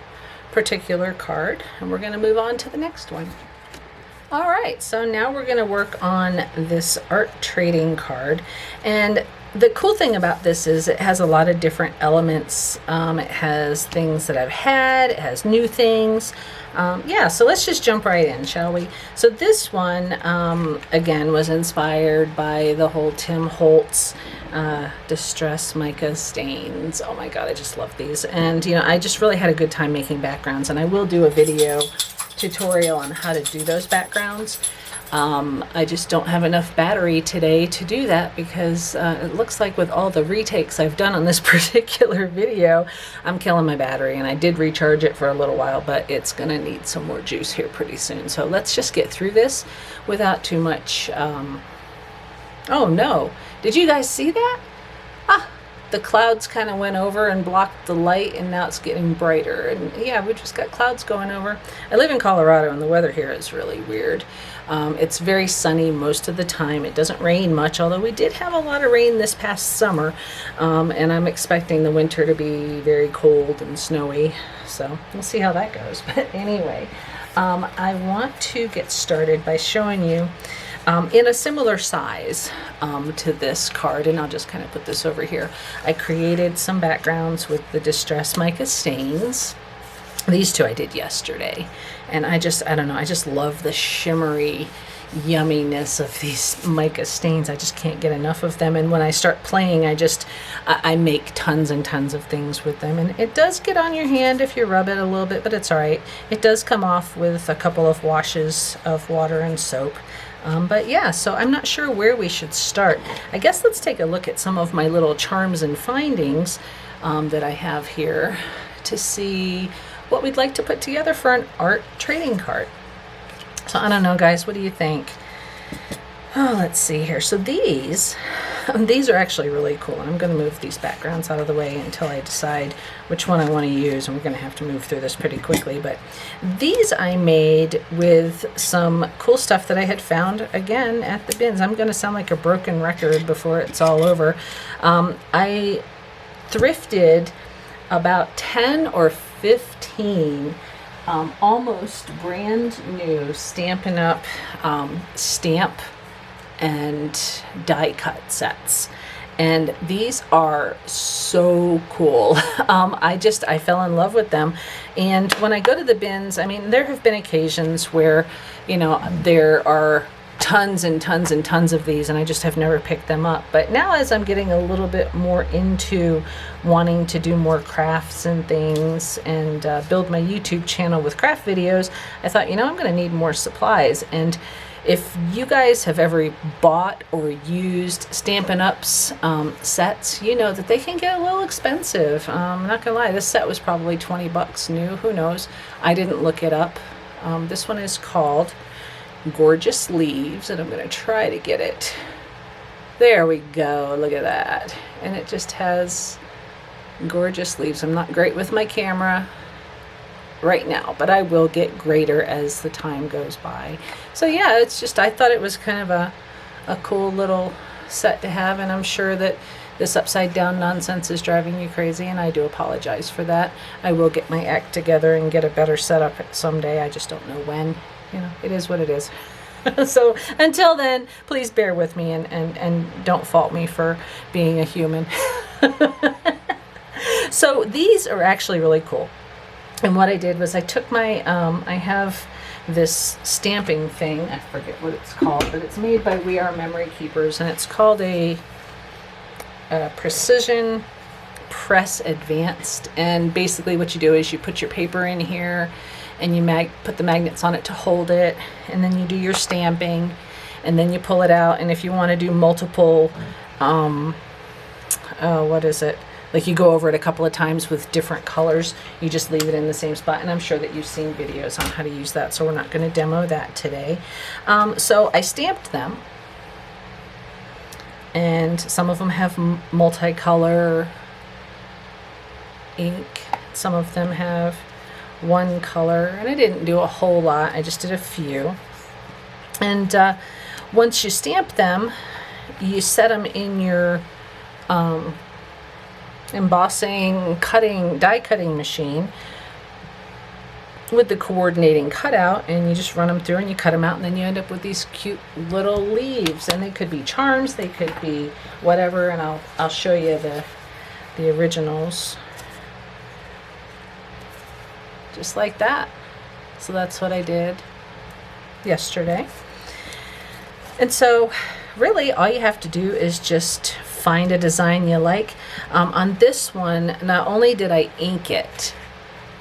particular card, and we're going to move on to the next one. All right, so now we're going to work on this art trading card, and the cool thing about this is it has a lot of different elements. It has things that I've had, it has new things. Yeah, so let's just jump right in, shall we? So this one, again, was inspired by the whole Tim Holtz Distress Mica Stains. Oh my god, I just love these. And, you know, I just really had a good time making backgrounds, and I will do a video tutorial on how to do those backgrounds. I just don't have enough battery today to do that because it looks like with all the retakes I've done on this particular video, I'm killing my battery, and I did recharge it for a little while, but it's gonna need some more juice here pretty soon. So let's just get through this without too much, oh no, did you guys see that? Ah, the clouds kind of went over and blocked the light, and now it's getting brighter. And yeah, we just got clouds going over. I live in Colorado, and the weather here is really weird. It's very sunny most of the time. It doesn't rain much, although we did have a lot of rain this past summer. And I'm expecting the winter to be very cold and snowy. So we'll see how that goes. But anyway, I want to get started by showing you in a similar size to this card, and I'll just kind of put this over here. I created some backgrounds with the Distress Mica Stains, These two I did yesterday, and I don't know, I just love the shimmery yumminess of these mica stains. I just can't get enough of them, and when I start playing, I make tons and tons of things with them, and it does get on your hand if you rub it a little bit, but it's all right. It does come off with a couple of washes of water and soap. But yeah, so I'm not sure where we should start. I guess let's take a look at some of my little charms and findings that I have here to see what we'd like to put together for an art trading card. So I don't know, guys, what do you think? Oh, let's see here. So these are actually really cool. I'm going to move these backgrounds out of the way until I decide which one I want to use, and we're going to have to move through this pretty quickly. But these I made with some cool stuff that I had found, again, at the bins. I'm going to sound like a broken record before it's all over. I thrifted about 10 or 15 almost brand new Stampin' Up! Stamp and die cut sets, and these are so cool. I fell in love with them, and when I go to the bins, I mean, there have been occasions where, you know, there are tons and tons and tons of these, and I just have never picked them up. But now, as I'm getting a little bit more into wanting to do more crafts and things, and build my YouTube channel with craft videos, I thought, you know, I'm going to need more supplies. And if you guys have ever bought or used Stampin' Up's sets, you know that they can get a little expensive. I'm not gonna lie, this set was probably 20 bucks new, who knows? I didn't look it up. This one is called Gorgeous Leaves, and I'm gonna try to get it. There we go, look at that. And it just has gorgeous leaves. I'm not great with my camera right now, but I will get greater as the time goes by. So yeah, it's just, I thought it was kind of a cool little set to have, and I'm sure that this upside down nonsense is driving you crazy, and I do apologize for that. I will get my act together and get a better setup someday. I just don't know when. You know, it is what it is. So until then, please bear with me, and don't fault me for being a human. So these are actually really cool. And what I did was I took my, I have this stamping thing, I forget what it's called, but it's made by We Are Memory Keepers, and it's called a Precision Press Advanced. And basically what you do is you put your paper in here, and you put the magnets on it to hold it, and then you do your stamping, and then you pull it out. And if you want to do multiple, what is it? Like, you go over it a couple of times with different colors, you just leave it in the same spot. And I'm sure that you've seen videos on how to use that, so we're not going to demo that today. So I stamped them, and some of them have multicolor ink, some of them have one color, and I didn't do a whole lot, I just did a few. And once you stamp them, you set them in your embossing die cutting machine with the coordinating cutout, and you just run them through and you cut them out, and then you end up with these cute little leaves. And they could be charms, they could be whatever, and I'll show you the originals just like that. So that's what I did yesterday. And so really all you have to do is just find a design you like. On this one, not only did I ink it,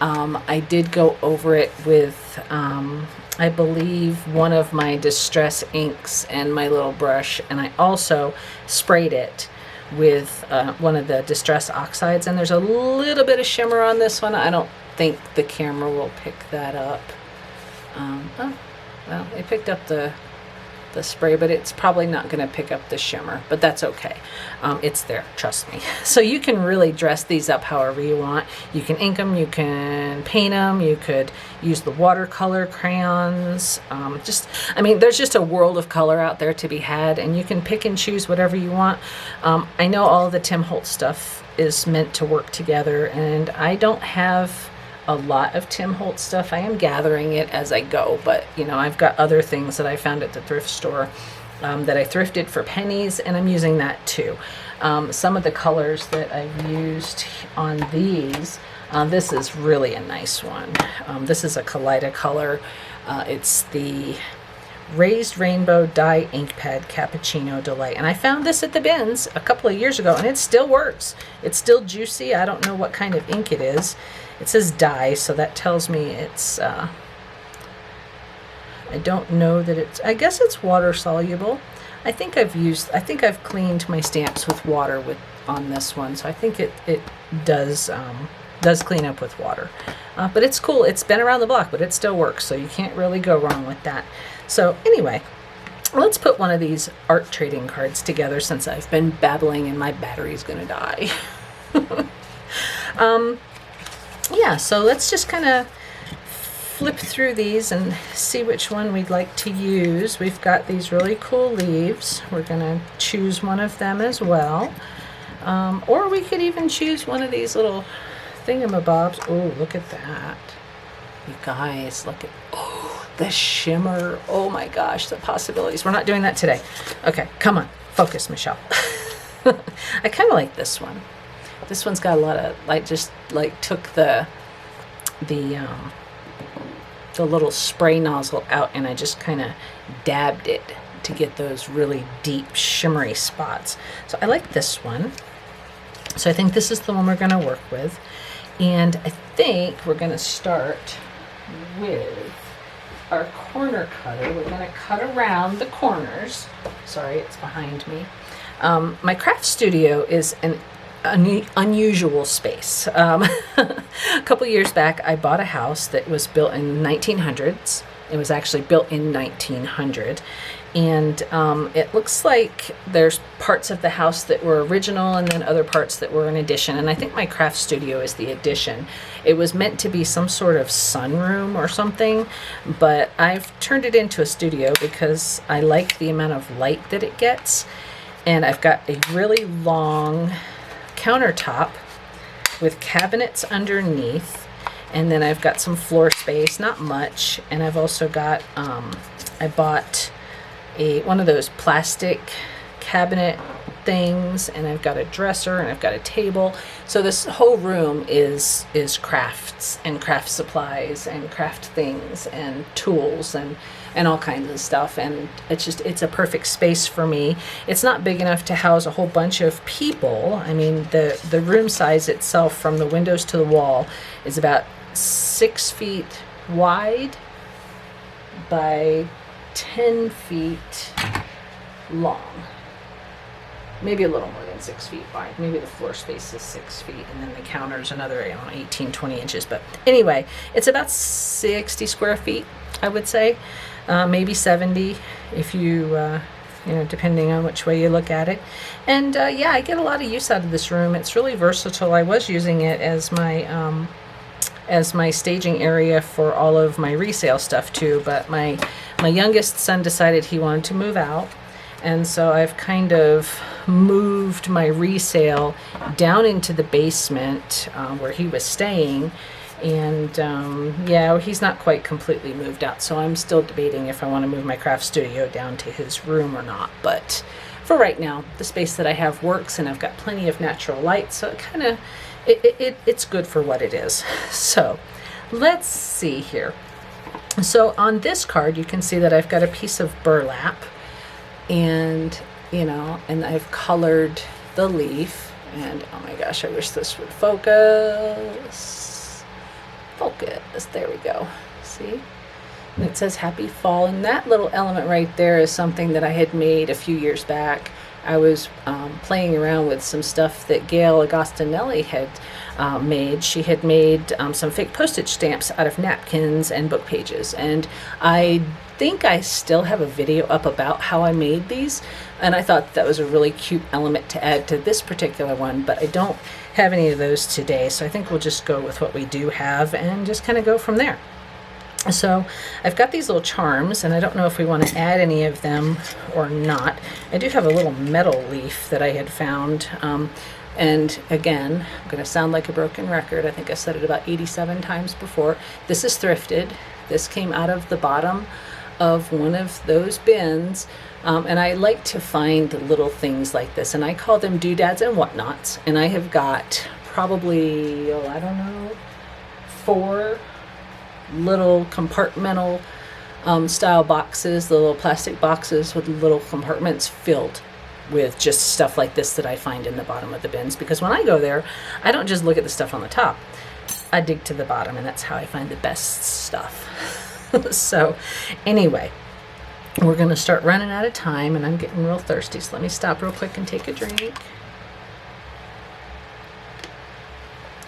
I did go over it with I believe one of my Distress inks and my little brush, and I also sprayed it with one of the Distress Oxides, and there's a little bit of shimmer on this one. I don't think the camera will pick that up. Oh, well, it picked up the spray, but it's probably not going to pick up the shimmer, but that's okay. It's there, trust me. So you can really dress these up however you want. You can ink them, you can paint them, you could use the watercolor crayons. I mean, there's just a world of color out there to be had, and you can pick and choose whatever you want. I know all the Tim Holtz stuff is meant to work together, and I don't have a lot of Tim Holtz stuff. I am gathering it as I go, but you know, I've got other things that I found at the thrift store that I thrifted for pennies, and I'm using that too. Some of the colors that I've used on these, This is really a nice one. This is a Kaleidacolor. It's the Raised Rainbow Dye Ink Pad Cappuccino Delight. And I found this at the bins a couple of years ago, and it still works. It's still juicy. I don't know what kind of ink it is. It says dye, so that tells me it's, I don't know that it's, I guess it's water soluble. I think I've cleaned my stamps with water on this one, so I think it does clean up with water. But it's cool. It's been around the block, but it still works, so you can't really go wrong with that. So anyway, let's put one of these art trading cards together since I've been babbling and my battery's gonna die. Yeah, so let's just kind of flip through these and see which one we'd like to use. We've got these really cool leaves. We're gonna choose one of them as well. Or we could even choose one of these little thingamabobs. Oh, look at that. You guys, look at, oh, the shimmer. Oh my gosh, the possibilities. We're not doing that today. Okay, come on, focus, Michelle. I kind of like this one. This one's got a lot of, just took the little spray nozzle out and I just kind of dabbed it to get those really deep shimmery spots. So I like this one. So I think this is the one we're going to work with. And I think we're going to start with our corner cutter. We're going to cut around the corners. Sorry, it's behind me. My craft studio is an unusual space. A couple years back, I bought a house that was built in 1900s. It was actually built in 1900. And it looks like there's parts of the house that were original and then other parts that were an addition. And I think my craft studio is the addition. It was meant to be some sort of sunroom or something, but I've turned it into a studio because I like the amount of light that it gets. And I've got a really long countertop with cabinets underneath. And then I've got some floor space, not much. And I've also got, I bought one of those plastic cabinet things, and I've got a dresser and I've got a table. So this whole room is crafts and craft supplies and craft things and tools and all kinds of stuff. And it's a perfect space for me. It's not big enough to house a whole bunch of people. I mean, the room size itself from the windows to the wall is about 6 feet wide by 10 feet long. Maybe a little more than 6 feet wide. Maybe the floor space is 6 feet, and then the counter's another, 18, 20 inches. But anyway, it's about 60 square feet, I would say. Maybe 70 if you, depending on which way you look at it. And yeah, I get a lot of use out of this room. It's really versatile. I was using it as my staging area for all of my resale stuff too, but my youngest son decided he wanted to move out, and so I've kind of moved my resale down into the basement where he was staying. And yeah, he's not quite completely moved out, so I'm still debating if I want to move my craft studio down to his room or not. But for right now, the space that I have works, and I've got plenty of natural light, so it kind of it's good for what it is. So let's see here. So on this card, you can see that I've got a piece of burlap, and and I've colored the leaf. And oh my gosh, I wish this would focus. There we go. See? And it says Happy Fall, and that little element right there is something that I had made a few years back. I was playing around with some stuff that Gail Agostinelli had made. She had made some fake postage stamps out of napkins and book pages, and I think I still have a video up about how I made these, and I thought that was a really cute element to add to this particular one, but I don't have any of those today, so I think we'll just go with what we do have and just kind of go from there. So I've got these little charms, and I don't know if we want to add any of them or not. I do have a little metal leaf that I had found, and again, I'm going to sound like a broken record. I think I said it about 87 times before. This is thrifted. This came out of the bottom of one of those bins, and I like to find little things like this, and I call them doodads and whatnots. And I have got probably, oh, I don't know, 4 little compartmental style boxes, the little plastic boxes with little compartments filled with just stuff like this that I find in the bottom of the bins. Because when I go there, I don't just look at the stuff on the top. I dig to the bottom, and that's how I find the best stuff. So anyway, we're going to start running out of time, and I'm getting real thirsty, so let me stop real quick and take a drink.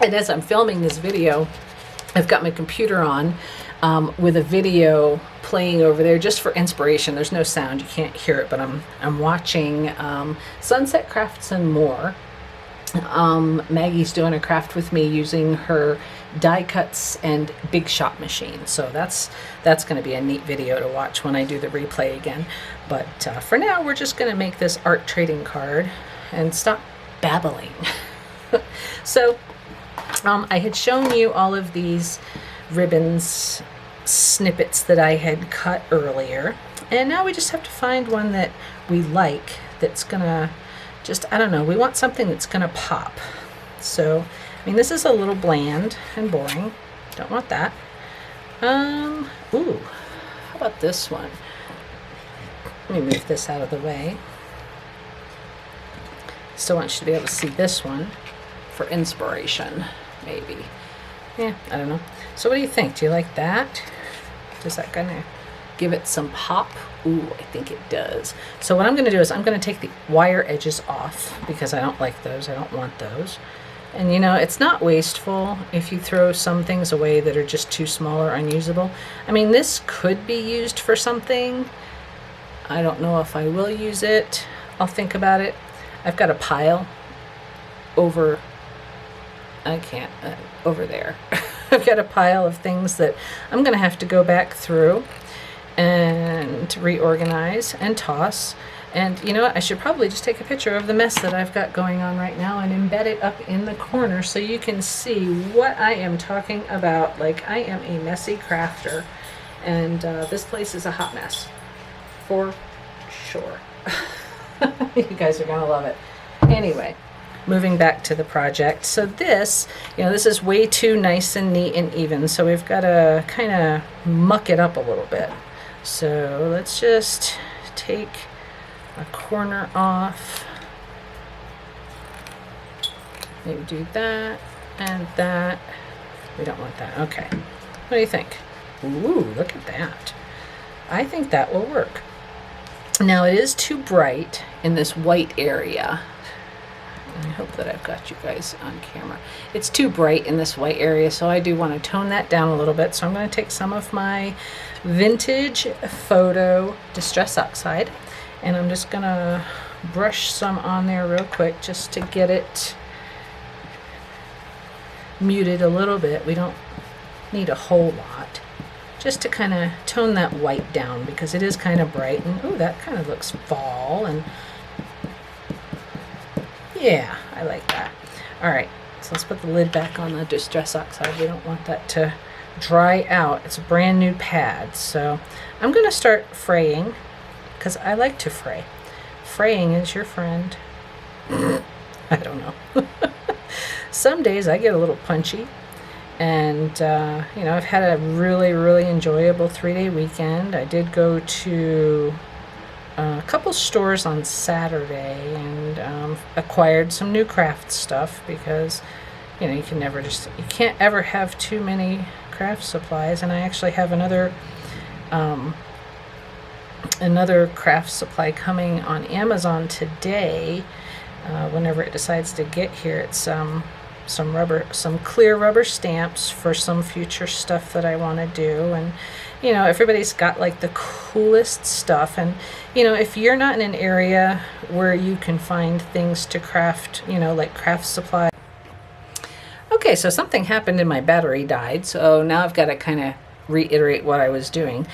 And as I'm filming this video, I've got my computer on with a video playing over there just for inspiration. There's no sound, you can't hear it, but I'm watching Sunset Crafts and More. Maggie's doing a craft with me using her die cuts and big shot machine, so that's going to be a neat video to watch when I do the replay again. But for now, we're just going to make this art trading card and stop babbling. So I had shown you all of these ribbons snippets that I had cut earlier, and now we just have to find one that we like, that's gonna just, I don't know, we want something that's gonna pop. So I mean, this is a little bland and boring, don't want that. Ooh, how about this one? Let me move this out of the way. Still want you to be able to see this one for inspiration, maybe. Yeah, I don't know. So what do you think? Do you like that? Is that gonna give it some pop? Ooh, I think it does. So what I'm gonna do is I'm gonna take the wire edges off because I don't like those. I don't want those. And you know, it's not wasteful if you throw some things away that are just too small or unusable. I mean, this could be used for something. I don't know if I will use it. I'll think about it. I've got a pile over, I can't, over there. I've got a pile of things that I'm going to have to go back through and reorganize and toss. And you know what, I should probably just take a picture of the mess that I've got going on right now and embed it up in the corner so you can see what I am talking about. Like, I am a messy crafter, and this place is a hot mess for sure. You guys are gonna love it. Anyway, moving back to the project. So this, you know, this is way too nice and neat and even, so we've got to kind of muck it up a little bit. So let's just take a corner off. Maybe do that and that. We don't want that. Okay. What do you think? Ooh, look at that. I think that will work. Now it is too bright in this white area. I hope that I've got you guys on camera. It's too bright in this white area, so I do want to tone that down a little bit. So I'm going to take some of my vintage photo Distress Oxide, and I'm just going to brush some on there real quick just to get it muted a little bit. We don't need a whole lot. Just to kind of tone that white down because it is kind of bright, and ooh, that kind of looks fall, and yeah, I like that. All right, so let's put the lid back on the Distress Oxide. We don't want that to dry out. It's a brand new pad, so I'm going to start fraying because I like to fray. Fraying is your friend. I don't know. Some days I get a little punchy. And, you know, I've had a really, really enjoyable 3-day weekend. I did go to a couple stores on Saturday and acquired some new craft stuff because, you know, you can't ever have too many craft supplies. And I actually have another craft supply coming on Amazon today. Whenever it decides to get here, it's some clear rubber stamps for some future stuff that I want to do. And you know, everybody's got like the coolest stuff, and you know, if you're not in an area where you can find things to craft, you know, like craft supply. Okay, so something happened and my battery died, so now I've got to kind of reiterate what I was doing.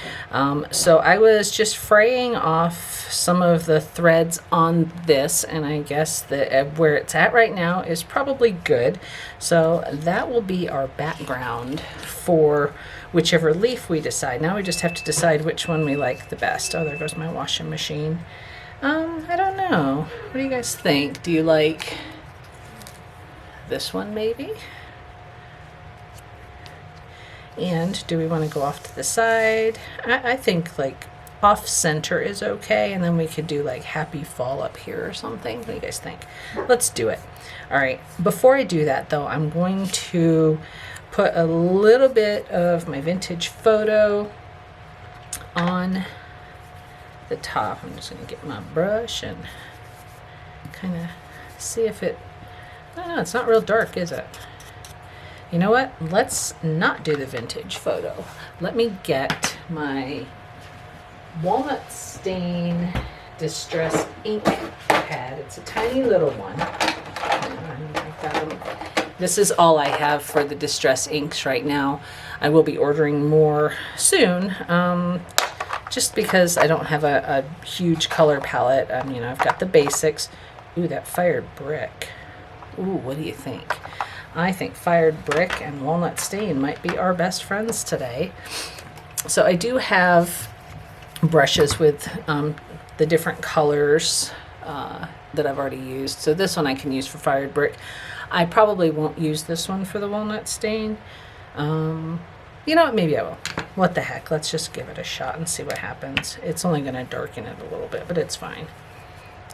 So I was just fraying off some of the threads on this, and I guess that where it's at right now is probably good. So that will be our background for whichever leaf we decide. Now we just have to decide which one we like the best. Oh, there goes my washing machine. I don't know. What do you guys think? Do you like this one maybe. And do we want to go off to the side? I think like off center is okay, and then we could do like happy fall up here or something. What do you guys think? Let's do it. All right, before I do that though, I'm going to put a little bit of my vintage photo on the top. I'm just going to get my brush and kind of see if it, I don't know, it's not real dark, is it? You know what? Let's not do the vintage photo. Let me get my Walnut Stain Distress ink pad. It's a tiny little one. This is all I have for the Distress inks right now. I will be ordering more soon, just because I don't have a huge color palette. You know, I've got the basics. Ooh, that fired brick. Ooh, what do you think? I think fired brick and walnut stain might be our best friends today. So I do have brushes with the different colors that I've already used. So this one I can use for fired brick. I probably won't use this one for the walnut stain. You know what, maybe I will. What the heck, let's just give it a shot and see what happens. It's only going to darken it a little bit, but it's fine.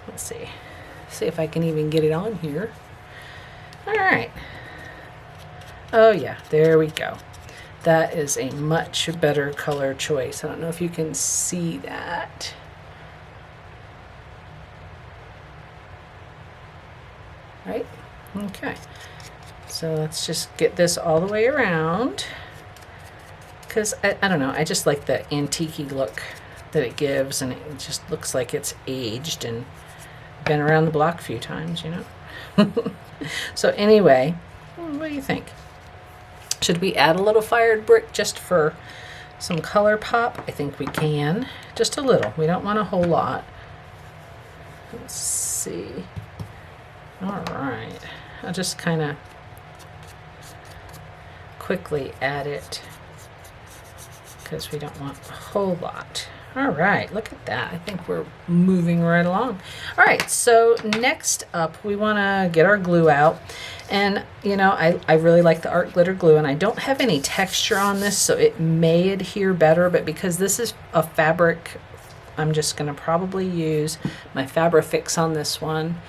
Let's see. See if I can even get it on here. All right. Oh yeah, there we go. That is a much better color choice. I don't know if you can see that. Right? Okay. So let's just get this all the way around. Because I don't know, I just like the antique-y look that it gives, and it just looks like it's aged and been around the block a few times, you know? So anyway, what do you think? Should we add a little fired brick just for some color pop? I think we can. Just a little. We don't want a whole lot. Let's see. All right. I'll just kind of quickly add it because we don't want a whole lot. All right, look at that. I think we're moving right along. All right, so next up, we want to get our glue out. And, you know, I really like the art glitter glue, and I don't have any texture on this, so it may adhere better, but because this is a fabric, I'm just going to probably use my Fabri-fix on this one,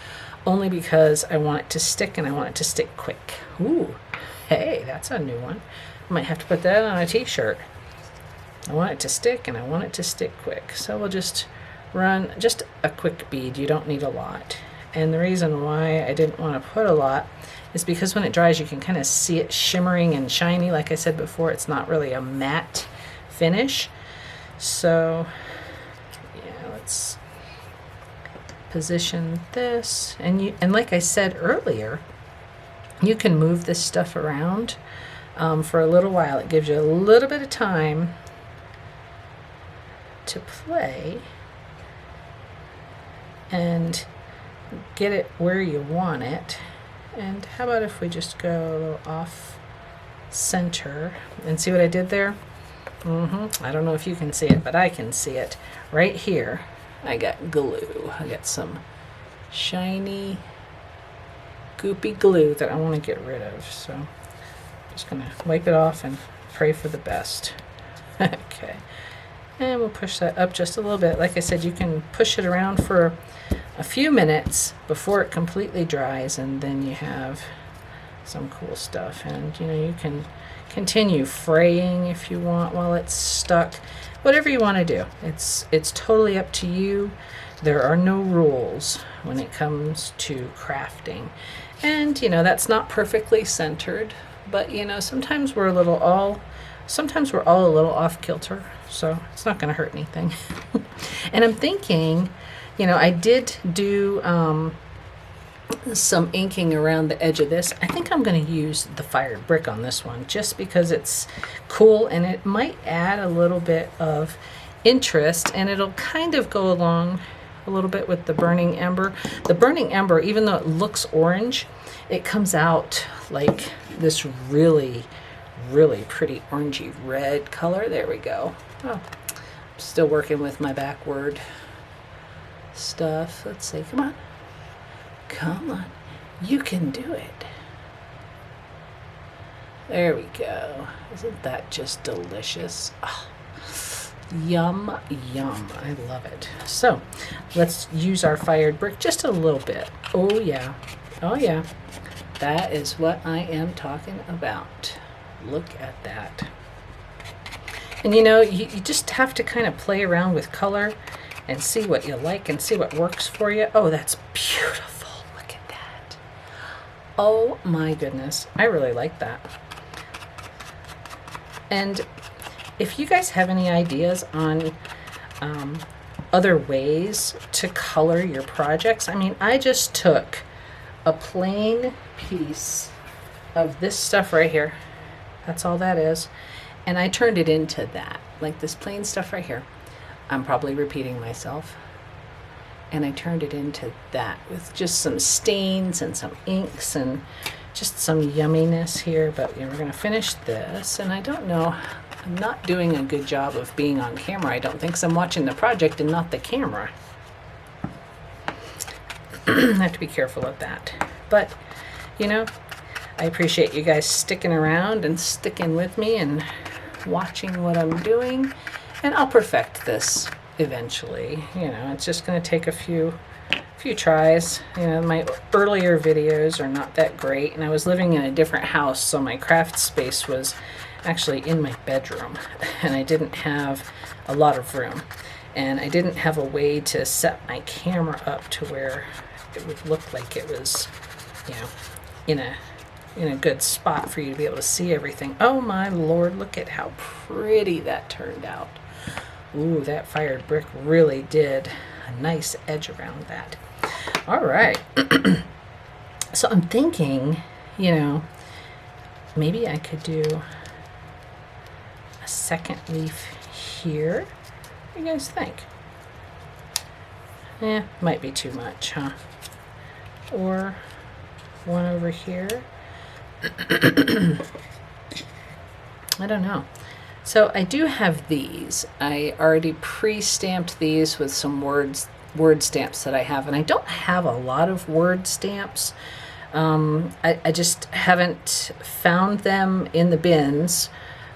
only because I want it to stick, and I want it to stick quick. Ooh, hey, that's a new one. I might have to put that on a t-shirt. I want it to stick, and I want it to stick quick. So we'll just run just a quick bead. You don't need a lot. And the reason why I didn't want to put a lot is because when it dries, you can kind of see it shimmering and shiny. Like I said before, it's not really a matte finish. So yeah, let's position this. And like I said earlier, you can move this stuff around for a little while. It gives you a little bit of time to play and get it where you want it. And how about if we just go a little off center and see what I did there? I don't know if you can see it, but I can see it right here. I got glue. I got some shiny goopy glue that I want to get rid of, so I'm just gonna wipe it off and pray for the best. Okay. And we'll push that up just a little bit. Like I said, you can push it around for a few minutes before it completely dries, and then you have some cool stuff. And you know, you can continue fraying if you want while it's stuck. Whatever you want to do. It's totally up to you. There are no rules when it comes to crafting. And you know, that's not perfectly centered, but you know, sometimes we're all a little off kilter. So it's not going to hurt anything. And I'm thinking, you know, I did do some inking around the edge of this. I think I'm going to use the fired brick on this one just because it's cool, and it might add a little bit of interest, and it'll kind of go along a little bit with the burning ember. The burning ember, even though it looks orange, it comes out like this really pretty orangey red color. There we go. Oh, I'm still working with my backward stuff. Let's see. Come on. You can do it. There we go. Isn't that just delicious? Oh, yum, yum. I love it. So let's use our fired brick just a little bit. Oh, yeah. Oh, yeah. That is what I am talking about. Look at that. And you know, you just have to kind of play around with color and see what you like and see what works for you. Oh, that's beautiful. Look at that. Oh my goodness. I really like that. And if you guys have any ideas on other ways to color your projects, I mean, I just took a plain piece of this stuff right here. That's all that is. And I turned it into that, like this plain stuff right here. I'm probably repeating myself. And I turned it into that with just some stains and some inks and just some yumminess here. But you know, we're going to finish this. And I don't know, I'm not doing a good job of being on camera. I don't think, 'cause I'm watching the project and not the camera. I have to be careful of that. But, you know, I appreciate you guys sticking around and sticking with me and watching what I'm doing. And I'll perfect this eventually. You know, it's just going to take a few tries. You know, my earlier videos are not that great, and I was living in a different house, so my craft space was actually in my bedroom, and I didn't have a lot of room, and I didn't have a way to set my camera up to where it would look like it was, you know, in a good spot for you to be able to see everything. Oh my Lord, look at how pretty that turned out. Ooh, that fired brick really did a nice edge around that. All right. So I'm thinking, you know, maybe I could do a second leaf here. What do you guys think? Might be too much, huh? Or one over here. I don't know. So I do have these. I already pre-stamped these with some word stamps that I have, and I don't have a lot of word stamps. I just haven't found them in the bins.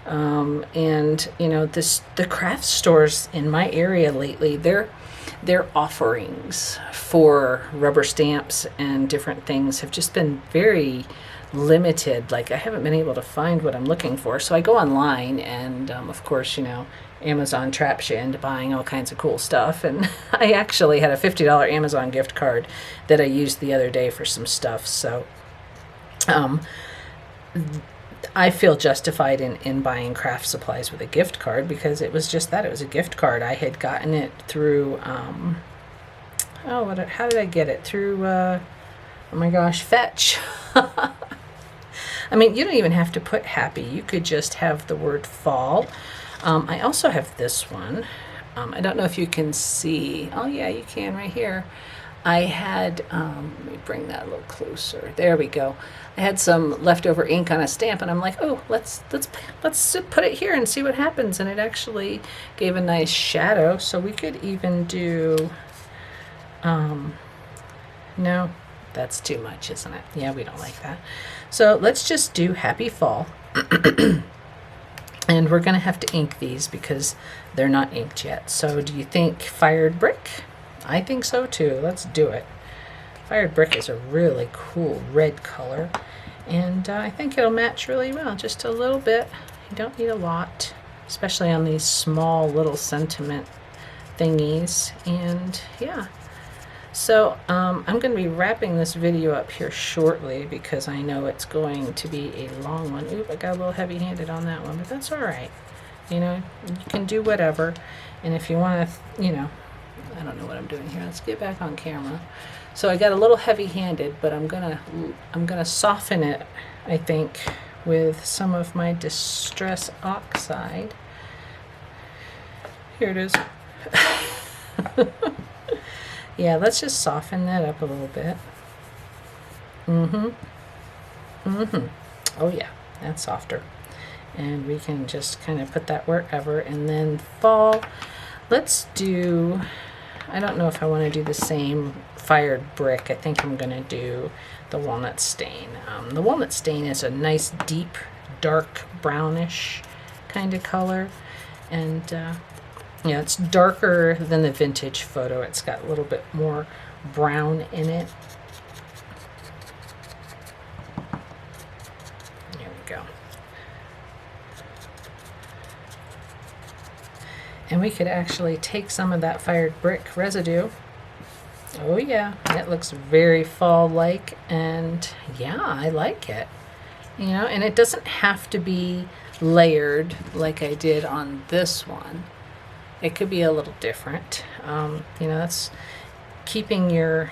And you know, the craft stores in my area lately, their offerings for rubber stamps and different things have just been very limited. Like, I haven't been able to find what I'm looking for, so I go online, and of course, you know, Amazon traps you into buying all kinds of cool stuff. And I actually had a $50 Amazon gift card that I used the other day for some stuff. So I feel justified in buying craft supplies with a gift card, because it was just that. It was a gift card. I had gotten it through, how did I get it? Through, oh my gosh, Fetch. I mean, you don't even have to put happy. You could just have the word fall. I also have this one. I don't know if you can see. Oh yeah, you can right here. I had, let me bring that a little closer. There we go. I had some leftover ink on a stamp, and I'm like, oh, let's put it here and see what happens. And it actually gave a nice shadow. So we could even do, no, that's too much, isn't it? Yeah, we don't like that. So let's just do Happy Fall. And we're going to have to ink these because they're not inked yet. So do you think fired brick? I think so too. Let's do it. Fired brick is a really cool red color, and I think it'll match really well. Just a little bit. You don't need a lot, especially on these small little sentiment thingies. And yeah, so I'm going to be wrapping this video up here shortly, because I know it's going to be a long one. Oop, I got a little heavy-handed on that one, but that's all right. You know, you can do whatever. And if you want to, you know, I don't know what I'm doing here. Let's get back on camera. So I got a little heavy-handed, but I'm gonna soften it, I think, with some of my Distress Oxide. Here it is. Yeah, let's just soften that up a little bit. Oh yeah, that's softer. And we can just kind of put that wherever. And then fall, let's do, I don't know if I want to do the same fired brick. I think I'm going to do the walnut stain. The walnut stain is a nice deep dark brownish kind of color, and yeah, it's darker than the vintage photo. It's got a little bit more brown in it. There we go. And we could actually take some of that fired brick residue. Oh yeah, it looks very fall-like, and yeah, I like it. You know, and it doesn't have to be layered like I did on this one. It could be a little different. You know, that's keeping your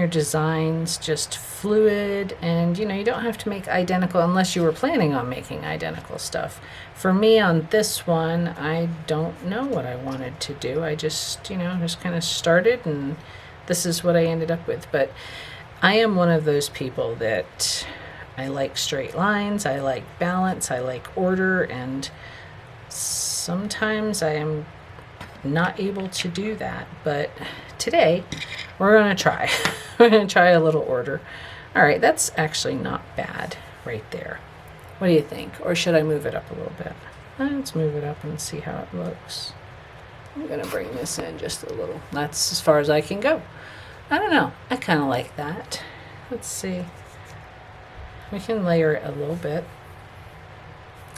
designs just fluid, and you know, you don't have to make identical unless you were planning on making identical stuff. For me on this one, I don't know what I wanted to do. I just, you know, just kind of started, and this is what I ended up with. But I am one of those people that I like straight lines, I like balance, I like order, and sometimes I am not able to do that. But today we're going to try. We're going to try a little order. All right, that's actually not bad right there. What do you think? Or should I move it up a little bit? Let's move it up and see how it looks. I'm going to bring this in just a little. That's as far as I can go. I don't know. I kind of like that. Let's see. We can layer it a little bit.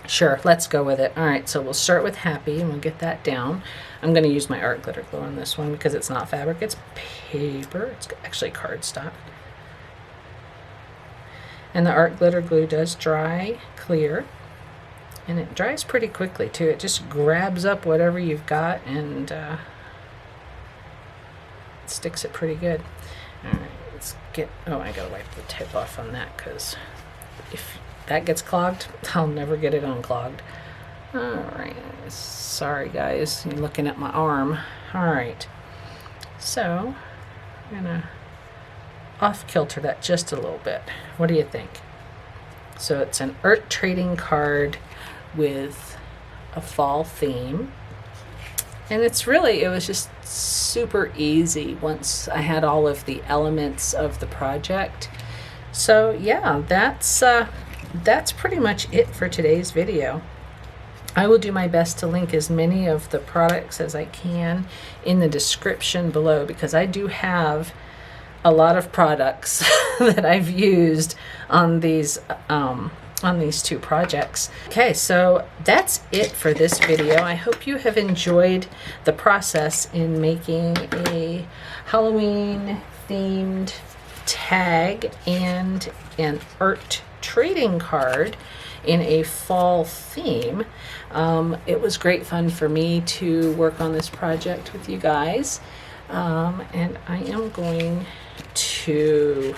Sure, let's go with it. All right, so we'll start with happy, and we'll get that down. I'm going to use my art glitter glue on this one because it's not fabric, it's paper. It's actually cardstock. And the art glitter glue does dry clear, and it dries pretty quickly too. It just grabs up whatever you've got and sticks it pretty good. All right, let's get, oh, I gotta wipe the tip off on that, because if that gets clogged, I'll never get it unclogged. All right, sorry guys, you're looking at my arm. All right, so I'm gonna off kilter that just a little bit. What do you think? So it's an art trading card with a fall theme, and it's really, it was just super easy once I had all of the elements of the project. So yeah, that's pretty much it for today's video. I will do my best to link as many of the products as I can in the description below, because I do have a lot of products that I've used on these two projects. Okay, so that's it for this video. I hope you have enjoyed the process in making a Halloween themed tag and an art trading card in a fall theme. It was great fun for me to work on this project with you guys, and I am going to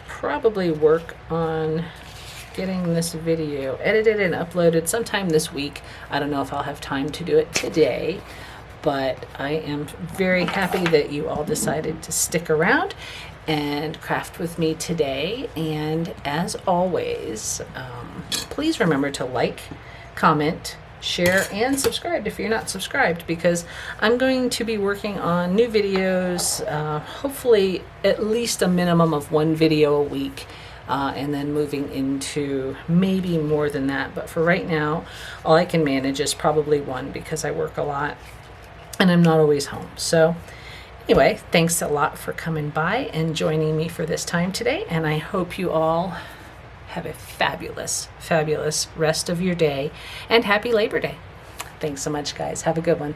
probably work on getting this video edited and uploaded sometime this week. I don't know if I'll have time to do it today, but I am very happy that you all decided to stick around and craft with me today. And as always, please remember to like, comment, share, and subscribe if you're not subscribed, because I'm going to be working on new videos, hopefully at least a minimum of one video a week, and then moving into maybe more than that. But for right now, all I can manage is probably one, because I work a lot and I'm not always home. So anyway, thanks a lot for coming by and joining me for this time today, and I hope you all have a fabulous, fabulous rest of your day, and happy Labor Day. Thanks so much, guys. Have a good one.